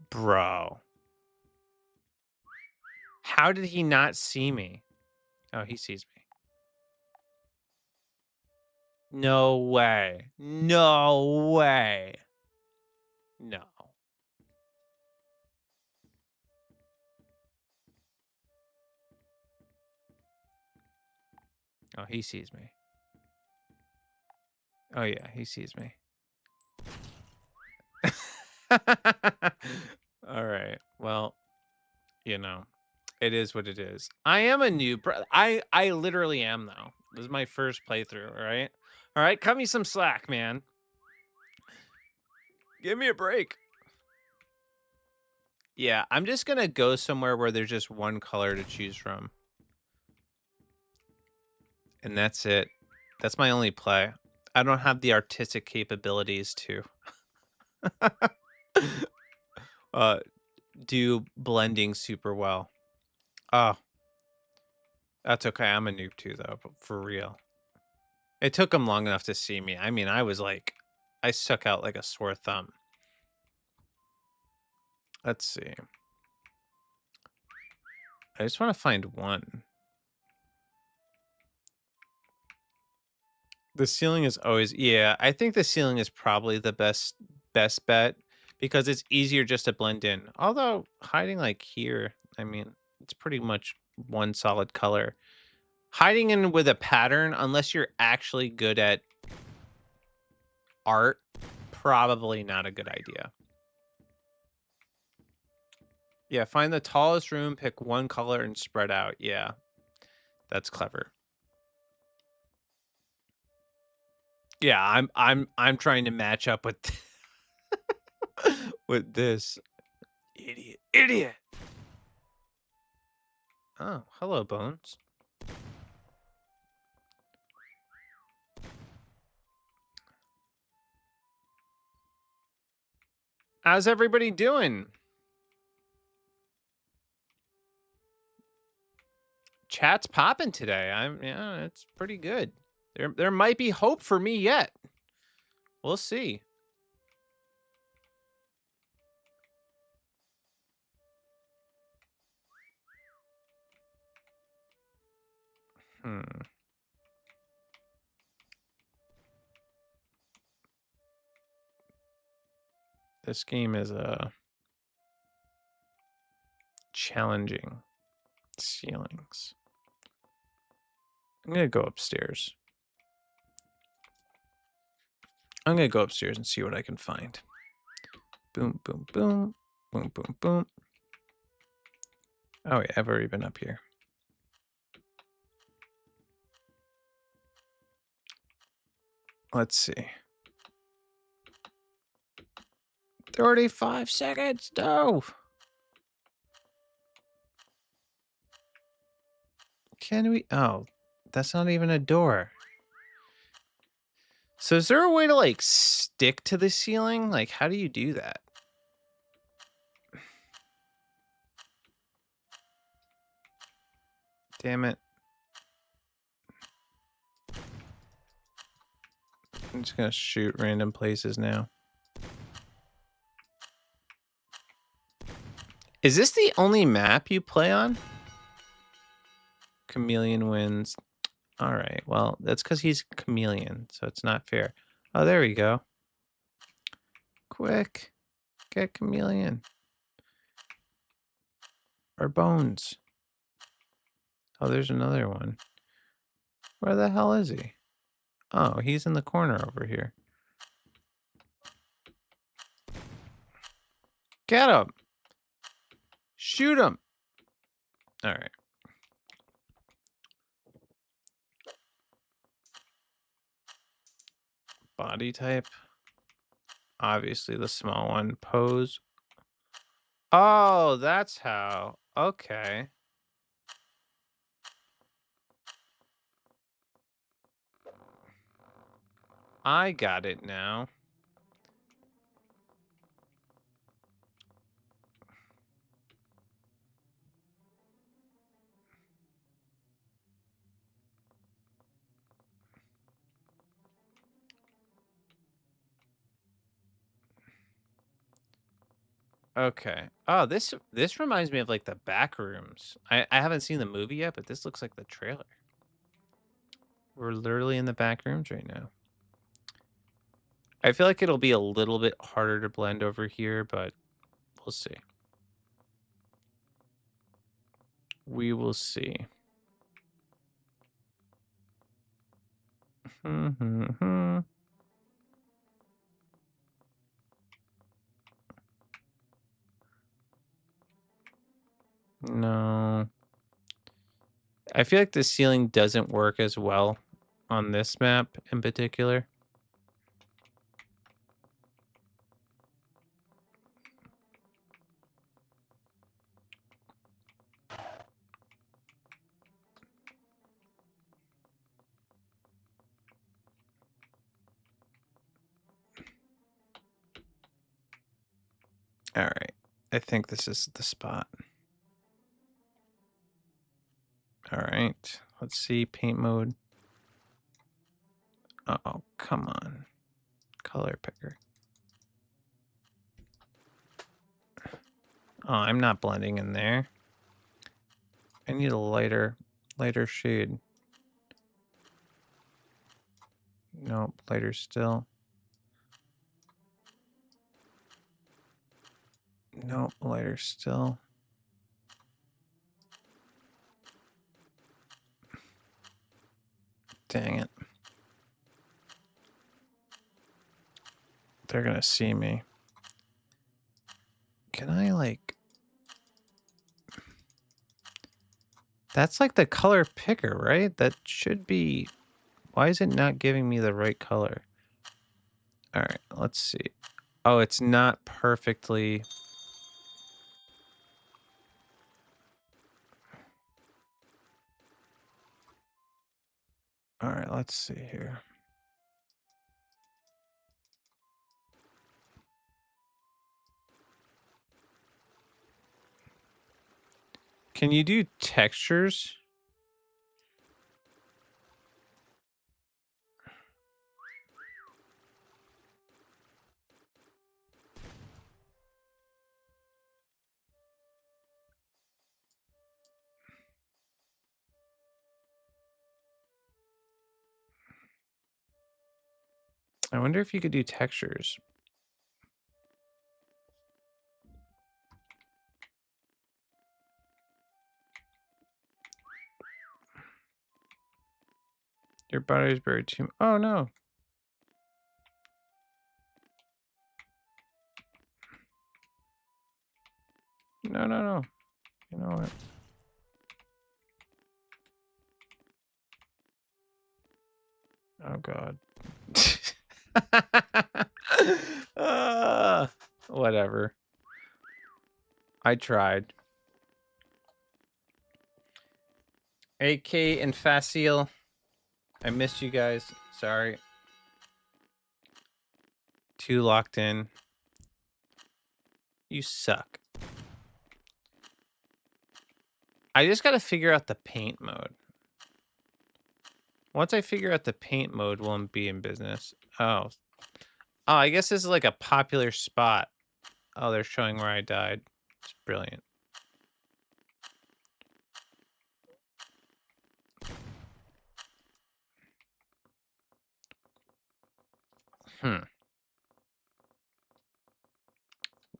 Bro. How did he not see me? Oh, he sees me. No way. No way. No. Oh, he sees me. Oh yeah, he sees me. All right. Well, you know, it is what it is. I am a new I literally am though. This is my first playthrough, all right? All right, cut me some slack, man. Give me a break. Yeah, I'm just going to go somewhere where there's just one color to choose from. And that's it. That's my only play. I don't have the artistic capabilities to do blending super well. Oh, that's okay. I'm a noob too, though, but for real. It took him long enough to see me. I mean, I stuck out like a sore thumb. Let's see. I just want to find one. The ceiling is always, yeah, I think the ceiling is probably the best bet because it's easier just to blend in. Although hiding like here, I mean, it's pretty much one solid color. Hiding in with a pattern, unless you're actually good at art, probably not a good idea. Yeah, find the tallest room, pick one color, and spread out. Yeah, that's clever. Yeah, I'm trying to match up with with this idiot. Oh, hello, Bones. How's everybody doing? Chat's popping today. Yeah, it's pretty good. There might be hope for me yet. We'll see. Hmm. This game is challenging ceilings. I'm gonna go upstairs. I'm gonna go upstairs and see what I can find. Boom, boom, boom, boom, boom, boom. Oh yeah, I've already been up here. Let's see. 35 seconds. No. Can we? Oh, that's not even a door. So is there a way to like stick to the ceiling? Like, how do you do that? Damn it. I'm just gonna shoot random places now. Is this the only map you play on? Chameleon wins. All right. Well, that's because he's chameleon, so it's not fair. Oh, there we go. Quick. Get chameleon. Or Bones. Oh, there's another one. Where the hell is he? Oh, he's in the corner over here. Get him. Shoot him. All right. Body type. Obviously the small one. Pose. Oh, that's how. Okay. I got it now. Okay. Oh, this reminds me of like the back rooms. I haven't seen the movie yet, but this looks like the trailer. We're literally in the back rooms right now. I feel like it'll be a little bit harder to blend over here, but we'll see. We will see. No. I feel like the ceiling doesn't work as well on this map in particular. All right. I think this is the spot. All right. Let's see paint mode. Uh-oh, come on. Color picker. Oh, I'm not blending in there. I need a lighter shade. Nope, lighter still. Nope, lighter still. Dang it. they're gonna see me. Can I like... That's like the color picker, right? That should be... Why is it not giving me the right color? All right, let's see. Oh, it's not perfectly... All right, let's see here. Can you do textures? I wonder if you could do textures. Your body is buried too... Oh, no. No, no, no. You know what? Oh, God. Whatever. I tried. AK and Facile. I missed you guys. Sorry. Too locked in. You suck. I just gotta figure out the paint mode. Once I figure out the paint mode, we'll be in business. Oh. Oh, I guess this is like a popular spot. Oh, they're showing where I died. It's brilliant.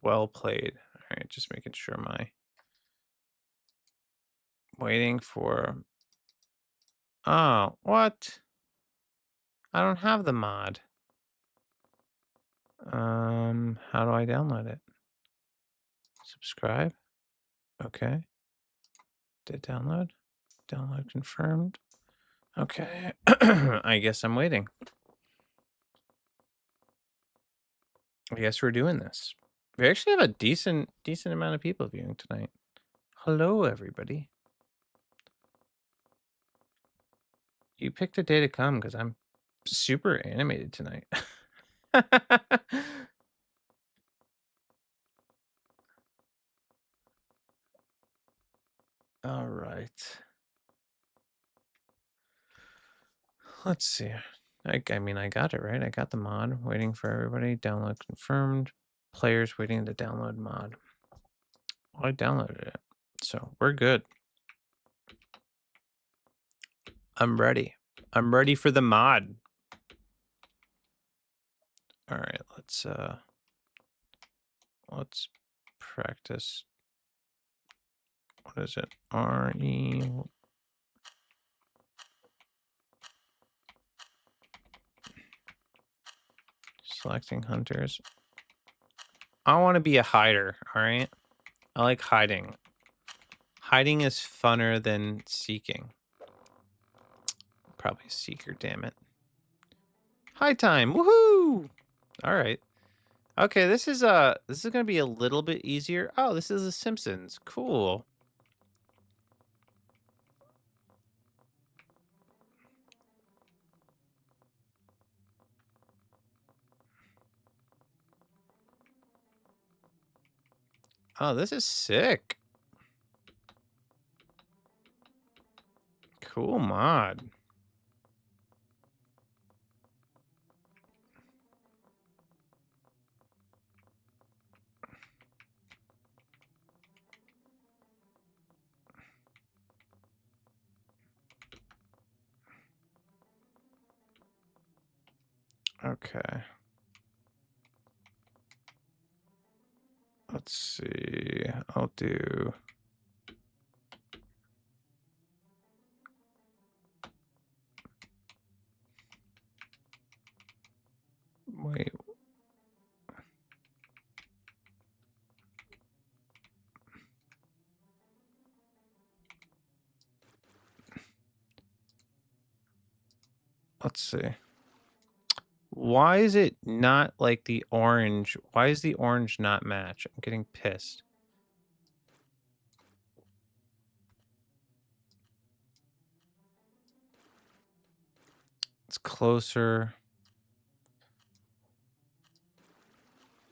Well played. All right, just making sure my... Waiting for... Oh, what? I don't have the mod. How do I download it? Subscribe. Okay. Did download. Download confirmed. Okay. I guess I'm waiting. I guess we're doing this. We actually have a decent amount of people viewing tonight. Hello, everybody. You picked a day to come because I'm super animated tonight. All right. Let's see. I mean, I got it, right? I got the mod. Waiting for everybody. Download confirmed. Players waiting to download mod. Well, I downloaded it. So we're good. I'm ready. I'm ready for the mod. All right, let's practice. What is it? RE. Selecting hunters. I want to be a hider, all right? I like hiding. Hiding is funner than seeking. Probably a seeker, damn it. High time, woohoo! All right. Okay, this is gonna be a little bit easier. Oh, this is The Simpsons. Cool. Oh, this is sick. Cool mod. Okay. Let's see. I'll do... Wait. Let's see. Why is it not like the orange? Why is the orange not match? I'm getting pissed. It's closer.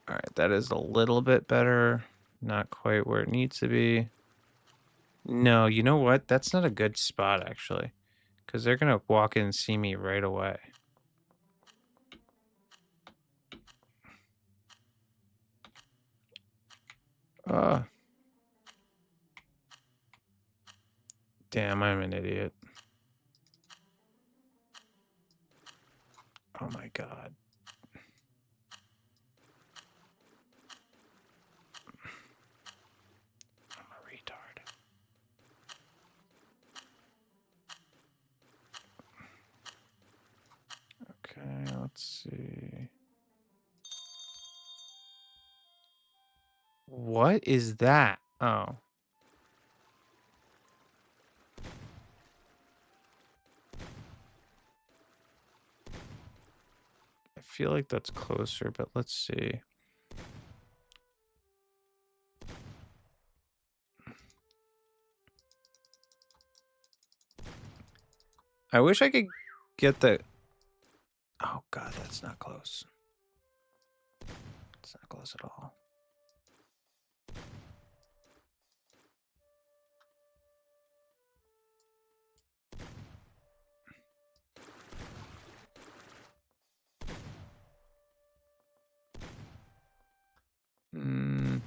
All right, that is a little bit better. Not quite where it needs to be. No, you know what? That's not a good spot, actually. Because they're going to walk in and see me right away. Damn, I'm an idiot. Oh my god. I'm a retard. Okay, let's see. What is that? Oh. I feel like that's closer, but let's see. I wish I could get the... Oh god, that's not close. It's not close at all. Hmm.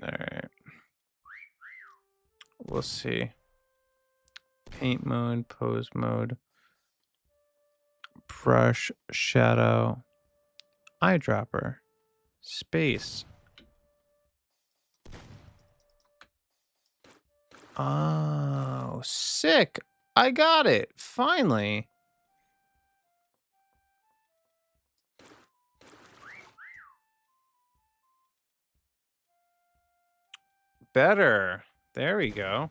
All right. We'll see. Paint mode, pose mode, brush, shadow, eyedropper, space. Oh, sick. I got it. Finally. Better. There we go.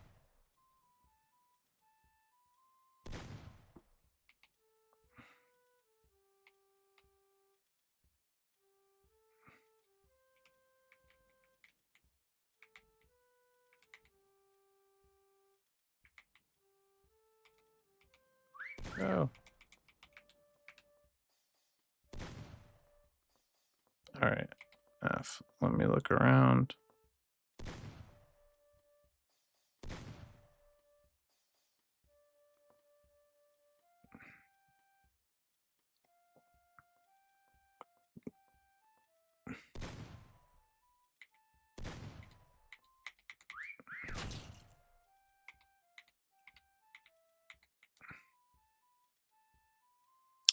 Oh. All right. F. Let me look around.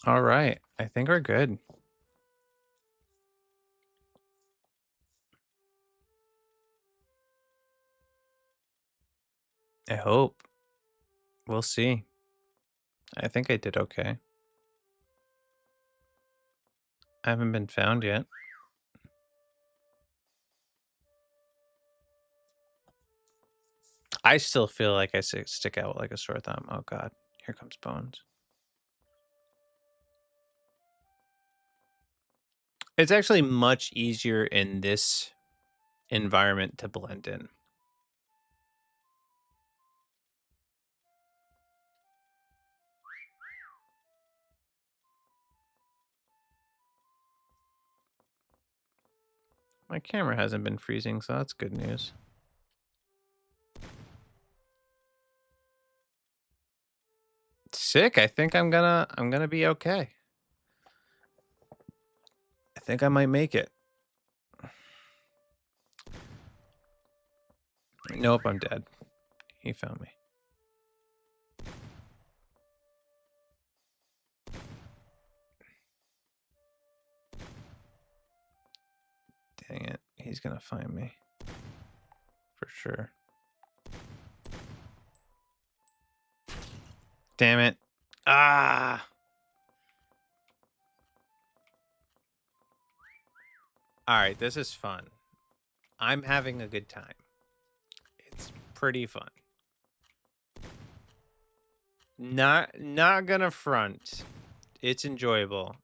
All right. I think we're good. I hope. We'll see. I think I did okay. I haven't been found yet. I still feel like I stick out like a sore thumb. Oh god. Here comes Bones. It's actually much easier in this environment to blend in. My camera hasn't been freezing, so that's good news. Sick. I think I'm gonna be okay. I think I might make it. Nope, I'm dead. He found me. he's gonna find me. For sure. Damn it. Ah! Alright, this is fun. I'm having a good time. It's pretty fun. Not gonna front. It's enjoyable.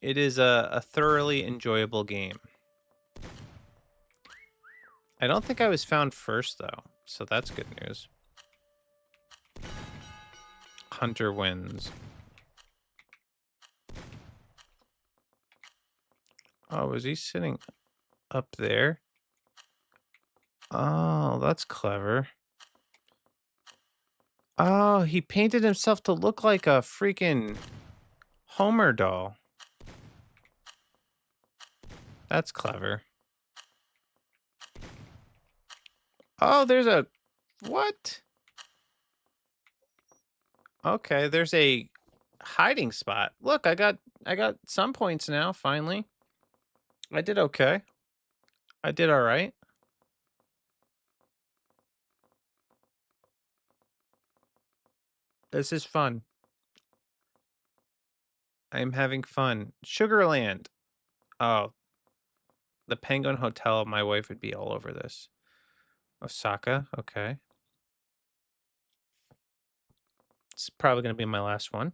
It is a thoroughly enjoyable game. I don't think I was found first, though, so that's good news. Hunter wins. Oh, is he sitting up there? Oh, that's clever. Oh, he painted himself to look like a freaking Homer doll. That's clever. Oh, there's a... What? Okay, there's a hiding spot. Look, I got some points now, finally. I did okay. I did all right. This is fun. I'm having fun. Sugarland. Oh, the Penguin Hotel. My wife would be all over this. Osaka. Okay. It's probably going to be my last one.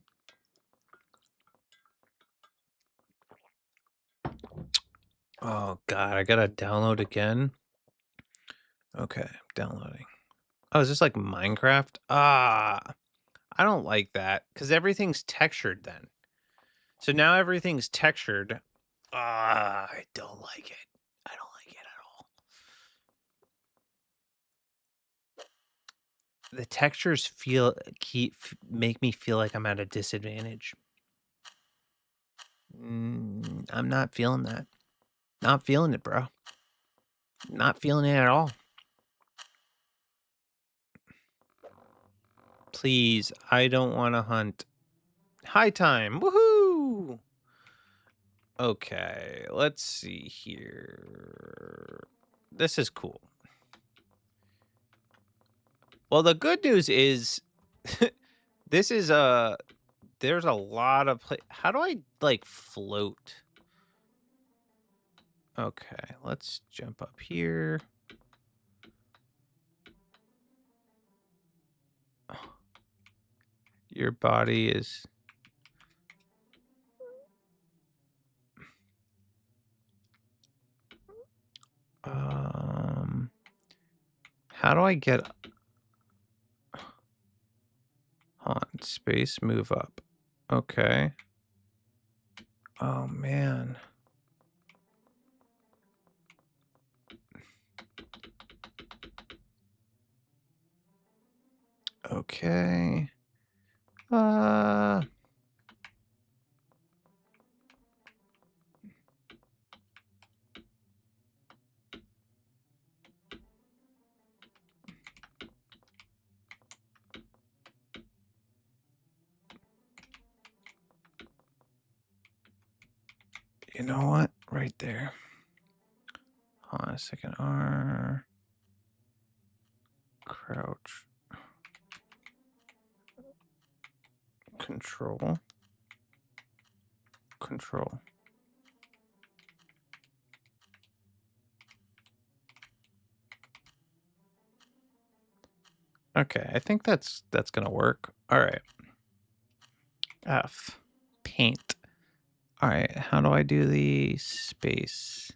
Oh, God. I got to download again. Okay. I'm downloading. Oh, is this like Minecraft? Ah, I don't like that because everything's textured then. So now everything's textured. Ah, I don't like it. I don't like it at all. The textures make me feel like I'm at a disadvantage. I'm not feeling that. Not feeling it, bro. Not feeling it at all. Please, I don't want to hunt. High time. Woohoo! Okay, let's see here. This is cool. Well, the good news is this is there's a lot of how do I like float? Okay, let's jump up here. Your body is how do I get on space move up? Okay. Oh man. Okay. You know what? Right there. Hold on a second. R. Crouch. Control. Control. Okay, I think that's gonna work. All right. F. Paint. All right, how do I do the space?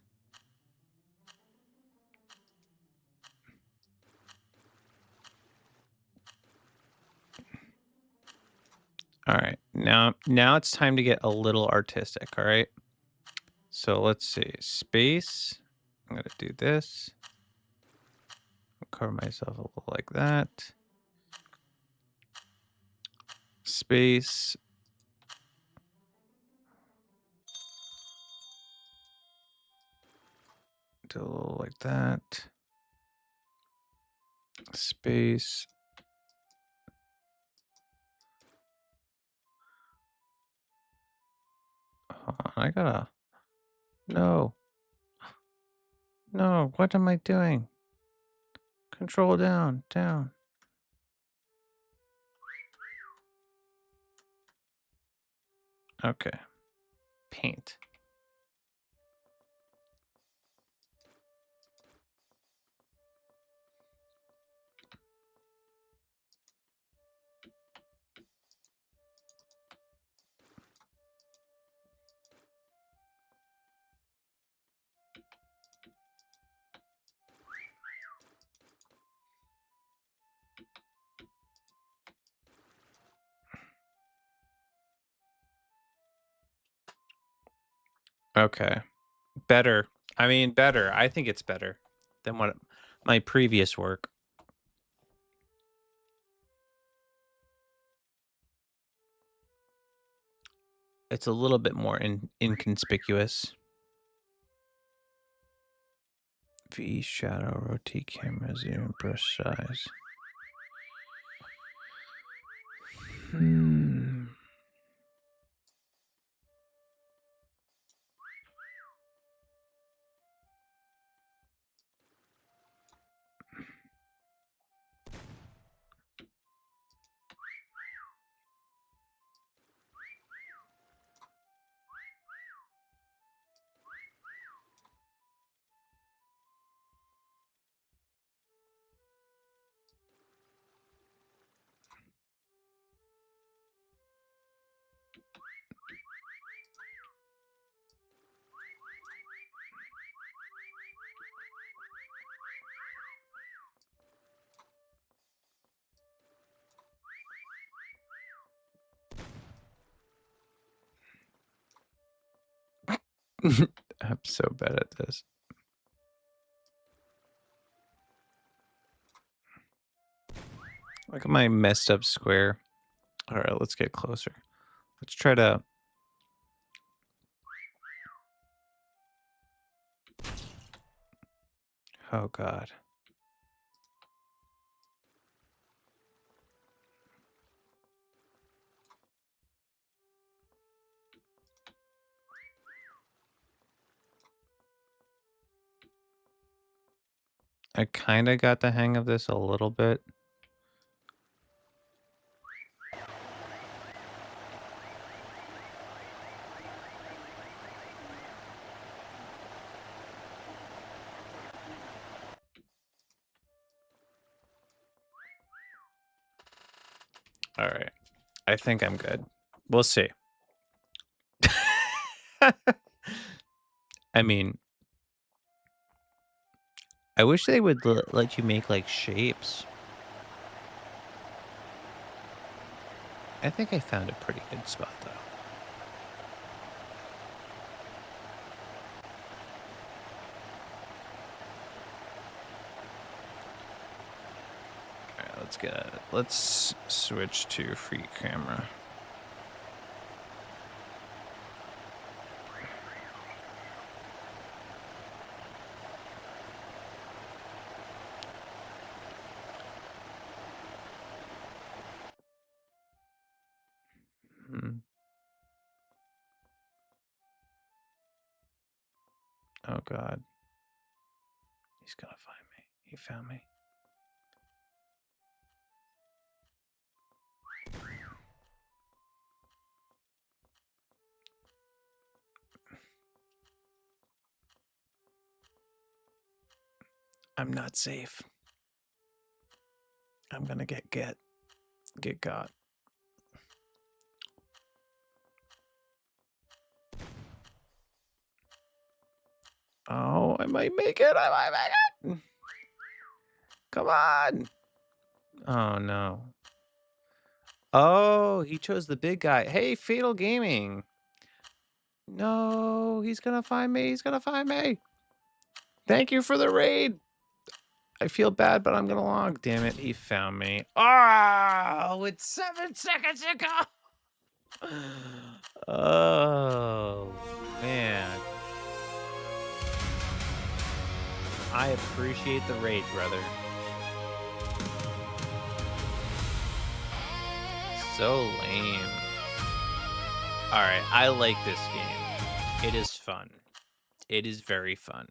All right, now it's time to get a little artistic, all right? So let's see, space, I'm gonna do this. Cover myself a little like that. Space. Do a little like that. Space. on, I gotta... No. No, what am I doing? Control down, down. Okay. Paint. Okay. Better. I mean, better. I think it's better than what my previous work. It's a little bit more inconspicuous. V shadow, rotate camera, zoom, brush size. I'm so bad at this. Look at my messed up square. All right, let's get closer. Let's try to... Oh, God. I kind of got the hang of this a little bit. All right. I think I'm good. We'll see. I mean, I wish they would let you make like shapes. I think I found a pretty good spot though. All right, let's switch to free camera. Oh God. He's gonna find me. He found me. I'm not safe. I'm gonna get got. Oh, I might make it. I might make it. Come on. Oh, no. Oh, he chose the big guy. Hey, Fatal Gaming. No, he's going to find me. He's going to find me. Thank you for the raid. I feel bad, but I'm going to log. Damn it. He found me. Oh, it's 7 seconds ago. Oh, man. I appreciate the raid, brother. So lame. Alright, I like this game. It is fun. It is very fun.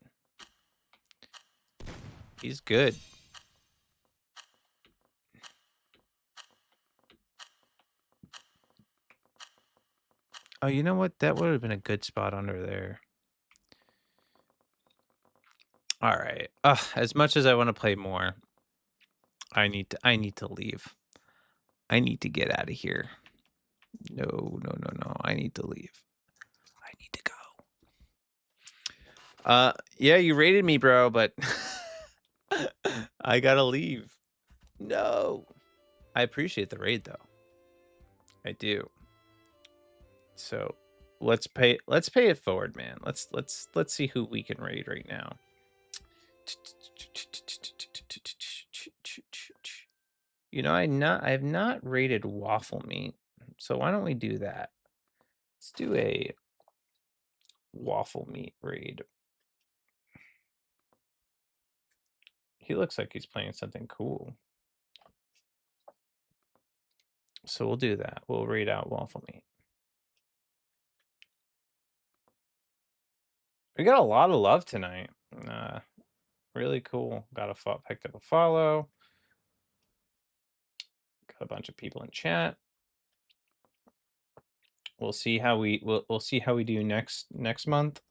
He's good. Oh, you know what? That would have been a good spot under there. All right. As much as I want to play more, I need to leave. I need to get out of here. No, no, no, no. I need to leave. I need to go. Yeah, you rated me, bro, but I gotta leave. No. I appreciate the raid though. I do. So let's pay it forward, man. Let's see who we can raid right now. You know, I have not rated waffle meat. So why don't we do that? Let's do a waffle meat raid. He looks like he's playing something cool. So we'll do that. We'll raid out waffle meat. We got a lot of love tonight. Really cool. Picked up a follow. Got a bunch of people in chat. We'll see how we'll see how we do next month.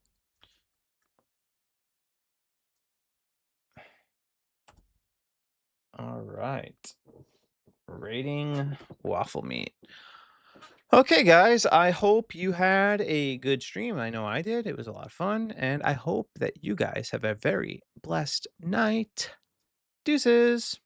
All right. Rating waffle meat. Okay, guys, I hope you had a good stream. I know I did. It was a lot of fun, and I hope that you guys have a very blessed night. Deuces.